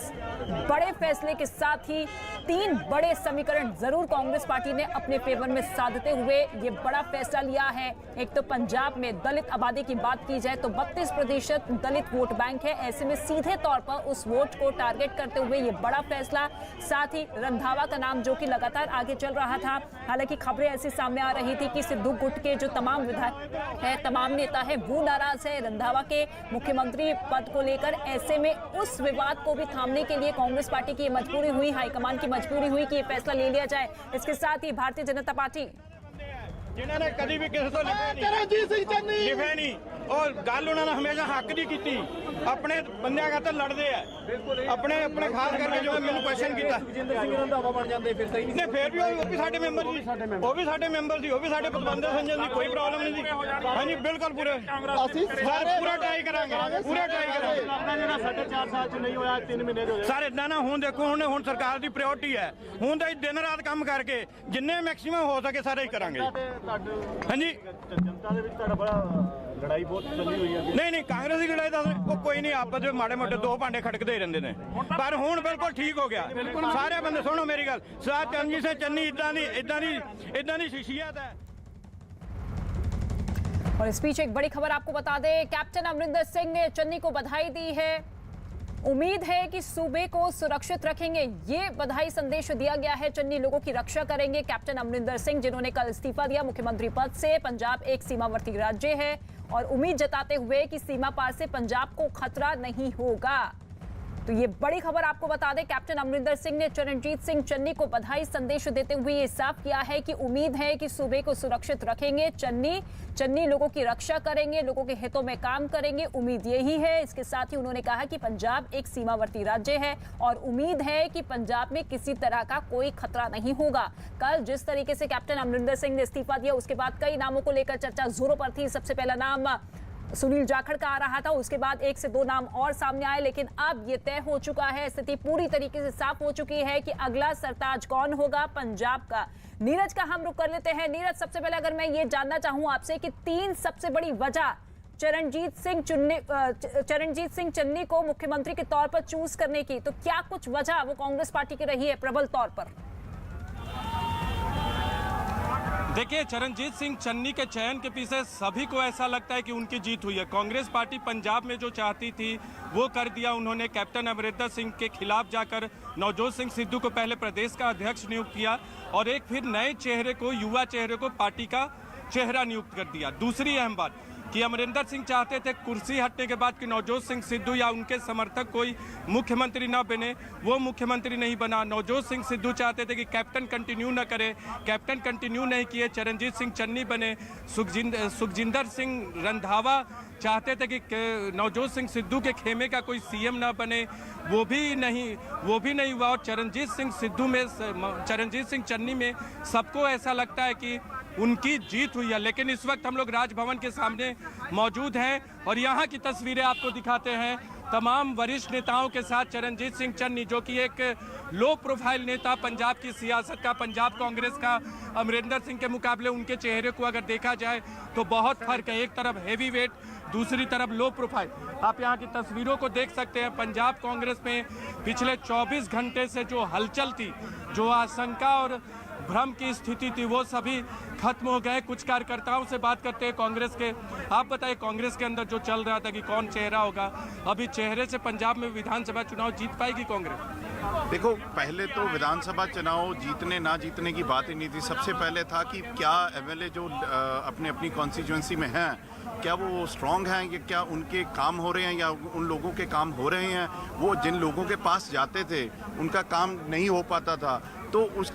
बड़े फैसले के साथ ही 3 बड़े समीकरण जरूर कांग्रेस पार्टी ने अपने फेवर में साधते हुए ये बड़ा फैसला लिया है। एक तो पंजाब में दलित आबादी की बात की जाए तो 32% दलित वोट बैंक है, ऐसे में सीधे तौर पर उस वोट को टारगेट करते हुए ये बड़ा फैसला। साथ ही रंधावा का नाम जो कि लगातार आगे चल रहा था, हालांकि खबरें ऐसी सामने आ रही थी कि सिद्धू गुट के जो तमाम विधायक है, तमाम नेता है, वो नाराज है रंधावा के मुख्यमंत्री पद को लेकर। ऐसे में उस विवाद को भी थामने के लिए कांग्रेस पार्टी की मजबूरी हुई, हाईकमान की मजबूरी हुई कि ये फैसला ले लिया जाए। इसके साथ ही भारतीय जनता पार्टी जिन्होंने कभी भी किसी तो लिखा नहीं और गल उन्होंने हमेशा हक दी की, अपने बंदे खातर लड़ते हैं, अपने खास करके जो मैंने क्वेश्चन किया नहीं, फिर भी वो भी साडे मेंबर जी, वो भी साडे मेंबर जी, वो भी साडे पतवंते संजन जी, कोई प्रॉब्लम नहीं जी। हाँ जी बिल्कुल पूरा ट्राई करांगे, पूरा ट्राई करांगे। 4.5 साल च नहीं होया, 3 महीने हो गए सर इदा ना हुण देखो, हुण सरकार की प्रायोरिटी है, हुण तो दिन रात काम करके जिन्ने मैक्सीमम हो सके सारे ही करांगे। हाँ जी जनता दे विच तुहाडा बड़ा लड़ाई बहुत चली हुई है। नहीं कांग्रेस की लड़ाई दस कोई नहीं, आपस में माड़े मोटे दो भांडे खड़कते ही रहते हैं, पर हुण बिल्कुल ठीक हो गया। सारे बंदे सुनो मेरी गल, सरदार चरणजीत सिंह चन्नी इदां दी शख्सियत है। और इस बीच एक बड़ी खबर आपको बता दें, कैप्टन अमरिंदर सिंह ने चन्नी को बधाई दी है। उम्मीद है कि सूबे को सुरक्षित रखेंगे, ये बधाई संदेश दिया गया है। चन्नी लोगों की रक्षा करेंगे। कैप्टन अमरिंदर सिंह जिन्होंने कल इस्तीफा दिया मुख्यमंत्री पद से। पंजाब एक सीमावर्ती राज्य है और उम्मीद जताते हुए कि सीमा पार से पंजाब को खतरा नहीं होगा। तो ये बड़ी खबर आपको बता दें, कैप्टन अमरिंदर सिंह ने चरणजीत सिंह चन्नी को बधाई संदेश देते हुए ये साफ किया है कि उम्मीद है कि सूबे को सुरक्षित रखेंगे। चन्नी लोगों की रक्षा करेंगे, लोगों के हितों में काम करेंगे, उम्मीद यही है। इसके साथ ही उन्होंने कहा कि पंजाब एक सीमावर्ती राज्य है और उम्मीद है कि पंजाब में किसी तरह का कोई खतरा नहीं होगा। कल जिस तरीके से कैप्टन अमरिंदर सिंह ने इस्तीफा दिया, उसके बाद कई नामों को लेकर चर्चा जोरों पर थी। सबसे पहला नाम सुनील जाखड़ का आ रहा था, उसके बाद 1 से 2 नाम और सामने आए, लेकिन अब ये तय हो चुका है, स्थिति पूरी तरीके से साफ हो चुकी है कि अगला सरताज कौन होगा पंजाब का। नीरज का हम रुख कर लेते हैं। नीरज, सबसे पहले अगर मैं ये जानना चाहूं आपसे कि 3 सबसे बड़ी वजह चरणजीत सिंह चन्नी को मुख्यमंत्री के तौर पर चूज करने की, तो क्या कुछ वजह वो कांग्रेस पार्टी की रही है प्रबल तौर पर? देखिए, चरणजीत सिंह चन्नी के चयन के पीछे सभी को ऐसा लगता है कि उनकी जीत हुई है। कांग्रेस पार्टी पंजाब में जो चाहती थी वो कर दिया उन्होंने। कैप्टन अमरिंदर सिंह के खिलाफ जाकर नवजोत सिंह सिद्धू को पहले प्रदेश का अध्यक्ष नियुक्त किया और एक फिर नए चेहरे को, युवा चेहरे को पार्टी का चेहरा नियुक्त कर दिया। दूसरी अहम बात कि अमरिंदर सिंह चाहते थे कुर्सी हटने के बाद कि नवजोत सिंह सिद्धू या उनके समर्थक कोई मुख्यमंत्री ना बने, वो मुख्यमंत्री नहीं बना। नवजोत सिंह सिद्धू चाहते थे कि कैप्टन कंटिन्यू ना करे, कैप्टन कंटिन्यू नहीं किए, चरणजीत सिंह चन्नी बने। सुखजिंदर सिंह रंधावा चाहते थे कि नवजोत सिंह सिद्धू के खेमे का कोई सीएम ना बने, वो भी नहीं हुआ। और चरणजीत सिंह चन्नी में सबको ऐसा लगता है कि उनकी जीत हुई है। लेकिन इस वक्त हम लोग राजभवन के सामने मौजूद हैं और यहाँ की तस्वीरें आपको दिखाते हैं। तमाम वरिष्ठ नेताओं के साथ चरणजीत सिंह चन्नी, जो कि एक लो प्रोफाइल नेता पंजाब की सियासत का, पंजाब कांग्रेस का, अमरिंदर सिंह के मुकाबले उनके चेहरे को अगर देखा जाए तो बहुत फर्क है। एक तरफ हेवी वेट, दूसरी तरफ लो प्रोफाइल। आप यहाँ की तस्वीरों को देख सकते हैं। पंजाब कांग्रेस में पिछले 24 घंटे से जो हलचल थी, जो आशंका और भ्रम की स्थिति थी, वो सभी खत्म हो गए। कुछ कार्यकर्ताओं से बात करते हैं कांग्रेस के। आप बताइए, कांग्रेस के अंदर जो चल रहा था कि कौन चेहरा होगा, अभी चेहरे से पंजाब में विधानसभा चुनाव जीत पाएगी कांग्रेस? देखो, पहले तो विधानसभा चुनाव जीतने ना जीतने की बात ही नहीं थी। सबसे पहले था कि क्या एमएलए जो अपने अपनी कॉन्स्टिट्यूंसी में हैं, क्या वो स्ट्रांग हैं, या क्या उनके काम हो रहे हैं, या उन लोगों के काम हो रहे हैं। वो जिन लोगों के पास जाते थे उनका काम नहीं हो पाता था, तो उस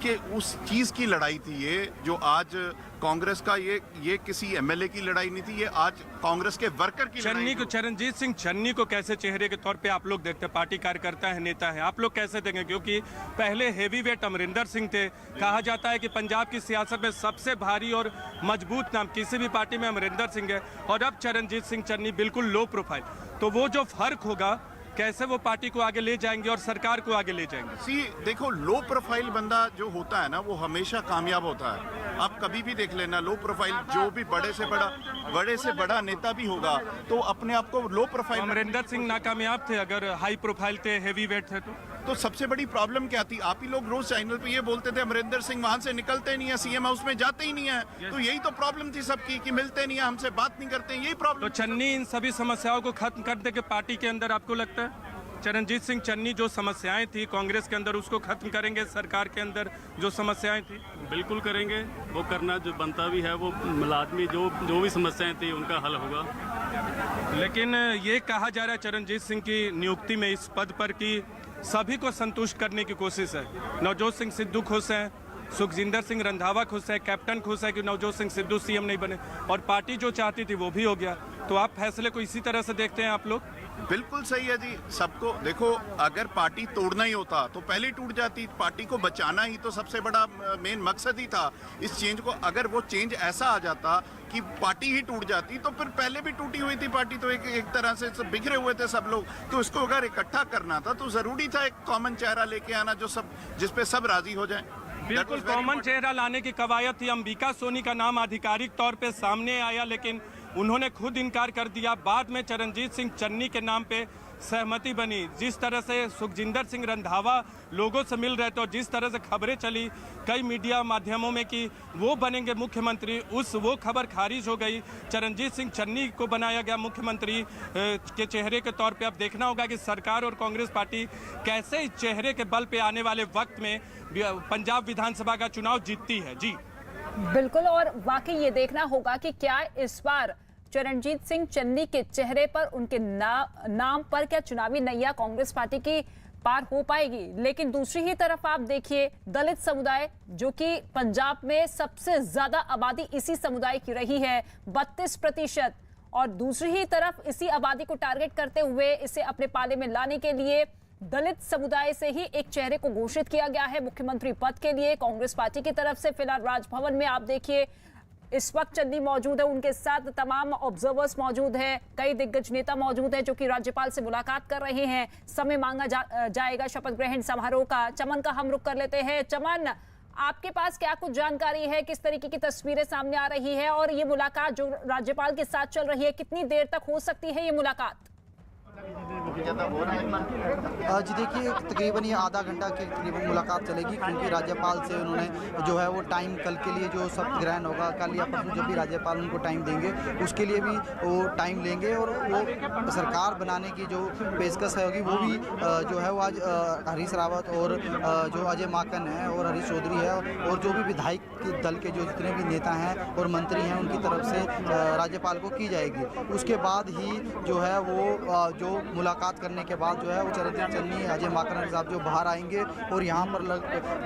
चीज़ की लड़ाई थी ये, जो आज कांग्रेस का ये किसी एमएलए की लड़ाई नहीं थी, ये आज कांग्रेस के वर्कर की लड़ाई। चरणजीत सिंह चन्नी को कैसे चेहरे के तौर पे आप लोग देखते हैं? पार्टी कार्यकर्ता है, नेता है, आप लोग कैसे देंगे? क्योंकि पहले हेवी वेट अमरिंदर सिंह थे, कहा जाता है कि पंजाब की सियासत में सबसे भारी और मजबूत नाम किसी भी पार्टी में अमरिंदर सिंह है, और अब चरणजीत सिंह चन्नी बिल्कुल लो प्रोफाइल। तो वो जो फर्क होगा, कैसे वो पार्टी को आगे ले जाएंगे और सरकार को आगे ले जाएंगे? देखो, लो प्रोफाइल बंदा जो होता है ना, वो हमेशा कामयाब होता है। आप कभी भी देख लेना, लो प्रोफाइल जो भी बड़े से बड़ा नेता भी होगा तो अपने आप को लो प्रोफाइल। अमरिंदर सिंह नाकामयाब थे अगर हाई प्रोफाइल थे, हेवी वेट थे तो सबसे बड़ी प्रॉब्लम क्या थी? आप ही लोग रोज चैनल पे ये बोलते थे अमरिंदर सिंह वहां से निकलते नहीं है, सीएम हाउस में जाते ही नहीं है। तो यही तो प्रॉब्लम थी सबकी कि मिलते नहीं है, हमसे बात नहीं करते, यही प्रॉब्लम। तो चन्नी इन सभी समस्याओं को खत्म कर देंगे पार्टी के अंदर, आपको लगता है? चरणजीत सिंह चन्नी जो समस्याएं थी कांग्रेस के अंदर, उसको खत्म करेंगे? सरकार के अंदर जो समस्याएं थी, बिल्कुल करेंगे। वो करना जो बनता भी है, वो लाजमी जो भी समस्याएं थी उनका हल होगा। लेकिन ये कहा जा रहा है चरणजीत सिंह की नियुक्ति में इस पद पर कि सभी को संतुष्ट करने की कोशिश है। नवजोत सिंह सिद्धू खुश हैं, सुखजिंदर सिंह रंधावा खुश है, कैप्टन खुश है कि नवजोत सिंह सिद्धू सीएम नहीं बने, और पार्टी जो चाहती थी वो भी हो गया। तो आप फैसले को इसी तरह से देखते हैं आप लोग? बिल्कुल सही है जी। सबको देखो, अगर पार्टी तोड़ना ही होता तो पहले ही टूट जाती। पार्टी को बचाना ही तो सबसे बड़ा मेन मकसद ही था इस चेंज को। अगर वो चेंज ऐसा आ जाता कि पार्टी ही टूट जाती तो फिर पहले भी टूटी हुई थी पार्टी, तो एक तरह से सब बिखरे हुए थे सब लोग। तो इसको अगर इकट्ठा करना था तो जरूरी था एक कॉमन चेहरा लेके आना जो सब जिसपे सब राजी हो जाए। बिल्कुल कॉमन चेहरा लाने की कवायद थी। अंबिका सोनी का नाम आधिकारिक तौर पे सामने आया, लेकिन उन्होंने खुद इनकार कर दिया। बाद में चरणजीत सिंह चन्नी के नाम पे सहमति बनी। जिस तरह से सुखजिंदर सिंह रंधावा लोगों से मिल रहे थे और जिस तरह से खबरें चली कई मीडिया माध्यमों में कि वो बनेंगे मुख्यमंत्री, वो खबर खारिज हो गई। चरणजीत सिंह चन्नी को बनाया गया मुख्यमंत्री के चेहरे के तौर पे। अब देखना होगा कि सरकार और कांग्रेस पार्टी कैसे इस चेहरे के बल पे आने वाले वक्त में पंजाब विधानसभा का चुनाव जीतती है। जी बिल्कुल, और वाकई ये देखना होगा कि क्या इस बार चरणजीत सिंह चन्नी के चेहरे पर, उनके नाम पर क्या चुनावी नैया कांग्रेस पार्टी की पार हो पाएगी। लेकिन दूसरी ही तरफ आप देखिए दलित समुदाय, जो कि पंजाब में सबसे ज्यादा आबादी इसी समुदाय की रही है 32%, और दूसरी ही तरफ इसी आबादी को टारगेट करते हुए इसे अपने पाले में लाने के लिए दलित समुदाय से ही एक चेहरे को घोषित किया गया है मुख्यमंत्री पद के लिए कांग्रेस पार्टी की तरफ से। फिलहाल राजभवन में आप देखिए इस वक्त चन्नी मौजूद है, उनके साथ तमाम ऑब्जर्वर्स मौजूद हैं, कई दिग्गज नेता मौजूद हैं जो कि राज्यपाल से मुलाकात कर रहे हैं। समय मांगा जाएगा शपथ ग्रहण समारोह का। चमन का हम रुख कर लेते हैं। चमन, आपके पास क्या कुछ जानकारी है, किस तरीके की तस्वीरें सामने आ रही है, और ये मुलाकात जो राज्यपाल के साथ चल रही है कितनी देर तक हो सकती है ये मुलाकात? जी देखिए, तकरीबन ये आधा घंटा की तकरीबन मुलाकात चलेगी, क्योंकि राज्यपाल से उन्होंने जो है वो टाइम कल के लिए जो शपथ ग्रहण होगा कल या परसों जब भी राज्यपाल उनको टाइम देंगे उसके लिए भी वो टाइम लेंगे, और वो सरकार बनाने की जो पेशकश होगी वो भी जो है वो आज हरीश रावत और जो अजय माकन है और हरीश चौधरी है और जो भी विधायक दल के जो जितने भी नेता हैं और मंत्री हैं उनकी तरफ से राज्यपाल को की जाएगी। उसके बाद ही जो है वो जो मुलाकात करने के बाद जो है वो चरणजीत चन्नी, अजय माकन साहब जो बाहर आएंगे और यहाँ पर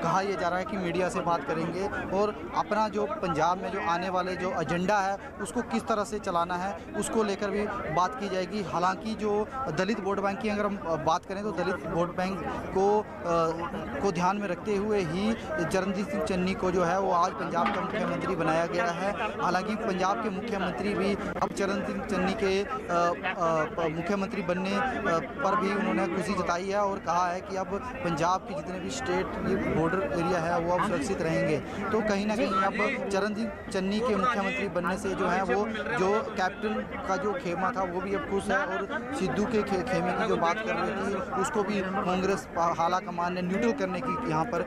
कहा यह जा रहा है कि मीडिया से बात करेंगे और अपना जो पंजाब में जो आने वाले जो एजेंडा है उसको किस तरह से चलाना है उसको लेकर भी बात की जाएगी। हालांकि जो दलित वोट बैंक की अगर हम बात करें तो दलित वोट बैंक को ध्यान में रखते हुए ही चरणजीत सिंह चन्नी को जो है वो आज पंजाब का मुख्यमंत्री बनाया गया है। हालांकि पंजाब के मुख्यमंत्री भी अब चरणजीत चन्नी के मुख्यमंत्री बनने पर भी उन्होंने खुशी जताई है और कहा है कि अब पंजाब के जितने भी स्टेट बॉर्डर एरिया है वो अब सुरक्षित रहेंगे। तो कहीं ना कहीं अब चरणजीत चन्नी के मुख्यमंत्री बनने से जो है वो जो कैप्टन का जो खेमा था वो भी अब खुश है, और सिद्धू के खेमे की जो बात कर रही थी उसको भी कांग्रेस हाला कमान ने न्यूट्रल करने की यहाँ पर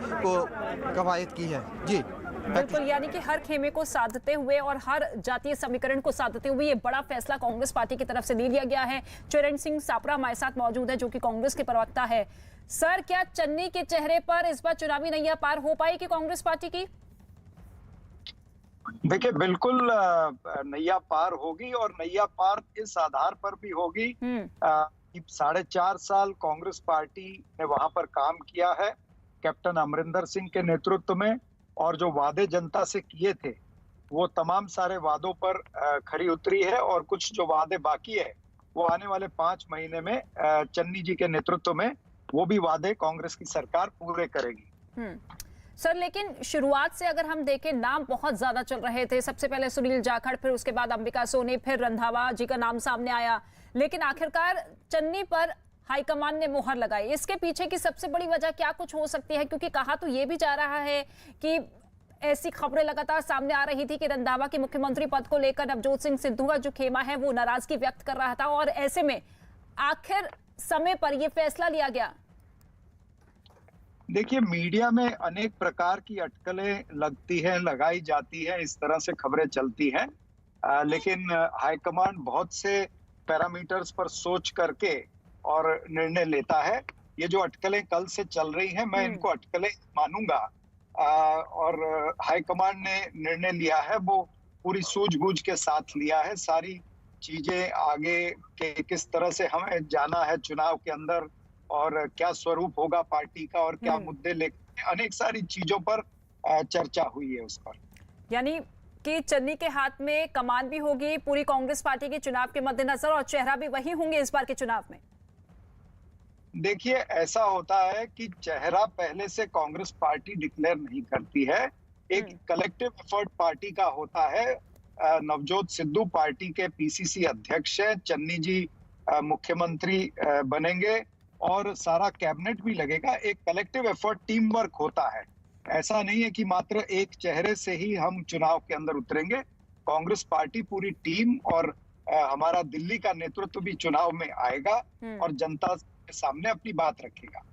कवायद की है। जी बिल्कुल, यानी कि हर खेमे को साधते हुए और हर जातीय समीकरण को साधते हुए ये बड़ा फैसला कांग्रेस पार्टी की तरफ से ले लिया गया है। चरण सिंह सापरा हमारे साथ मौजूद है जो कि कांग्रेस के प्रवक्ता है। सर, क्या चन्नी के चेहरे पर इस बार चुनावी नैया पार हो पाएगी कांग्रेस पार्टी की? देखिए, बिल्कुल नैया पार होगी और नैया पार इस आधार पर भी होगी कि 4.5 साल कांग्रेस पार्टी ने वहां पर काम किया है कैप्टन अमरिंदर सिंह के नेतृत्व में, और जो वादे जनता से किए थे वो तमाम सारे वादों पर खरी उतरी है, और कुछ जो वादे बाकी है वो आने वाले 5 महीने में चन्नी जी के नेतृत्व में वो भी वादे कांग्रेस की सरकार पूरे करेगी। सर, लेकिन शुरुआत से अगर हम देखें नाम बहुत ज्यादा चल रहे थे। सबसे पहले सुनील जाखड़, फिर उसके बाद अंबिका सोनी, फिर रंधावा जी का नाम सामने आया, लेकिन आखिरकार चन्नी पर हाईकमान ने मुहर लगाई। इसके पीछे की सबसे बड़ी वजह क्या कुछ हो सकती है? क्योंकि कहा तो ये भी जा रहा है कि ऐसी खबरें लगातार सामने आ रही थी कि रंधावा के मुख्यमंत्री पद को लेकर नवजोत सिंह सिद्धू का जो खेमा है वो नाराजगी व्यक्त कर रहा था, और ऐसे में आखिर समय पर यह फैसला लिया गया। देखिए, मीडिया में अनेक प्रकार की अटकलें लगती हैं, लगाई जाती हैं, इस तरह से खबरें चलती हैं, लेकिन हाईकमांड बहुत से पैरामीटर्स पर सोच करके और निर्णय लेता है। ये जो अटकलें कल से चल रही हैं मैं इनको अटकलें मानूंगा, और हाईकमांड ने निर्णय लिया है वो पूरी सूझबूझ के साथ लिया है। सारी चीजें आगे के किस तरह से हमें जाना है चुनाव के अंदर और क्या स्वरूप होगा पार्टी का और क्या मुद्दे लेकर, अनेक सारी चीजों पर चर्चा हुई है उस पर। यानी कि चन्नी के हाथ में कमान भी होगी पूरी कांग्रेस पार्टी के चुनाव के मद्देनजर और चेहरा भी वही होंगे इस बार के चुनाव में? देखिए, ऐसा होता है कि चेहरा पहले से कांग्रेस पार्टी डिक्लेयर नहीं करती है। एक कलेक्टिव एफर्ट पार्टी का होता है। नवजोत सिद्धू पार्टी के पीसीसी अध्यक्ष है, चन्नी जी मुख्यमंत्री बनेंगे और सारा कैबिनेट भी लगेगा। एक कलेक्टिव एफर्ट, टीम वर्क होता है। ऐसा नहीं है कि मात्र एक चेहरे से ही हम चुनाव के अंदर उतरेंगे। कांग्रेस पार्टी पूरी टीम और हमारा दिल्ली का नेतृत्व भी चुनाव में आएगा और जनता के सामने अपनी बात रखेगा।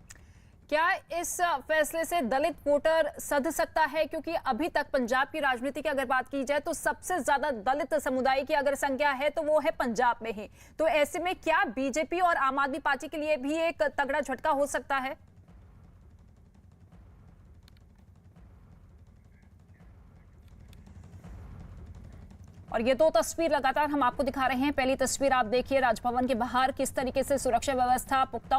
क्या इस फैसले से दलित वोटर सध सकता है? क्योंकि अभी तक पंजाब की राजनीति की अगर बात की जाए तो सबसे ज्यादा दलित समुदाय की अगर संख्या है तो वो है पंजाब में ही। तो ऐसे में क्या बीजेपी और आम आदमी पार्टी के लिए भी एक तगड़ा झटका हो सकता है? और ये दो तस्वीर लगातार हम आपको दिखा रहे हैं। पहली तस्वीर आप देखिए, राजभवन के बाहर किस तरीके से सुरक्षा व्यवस्था पुख्ता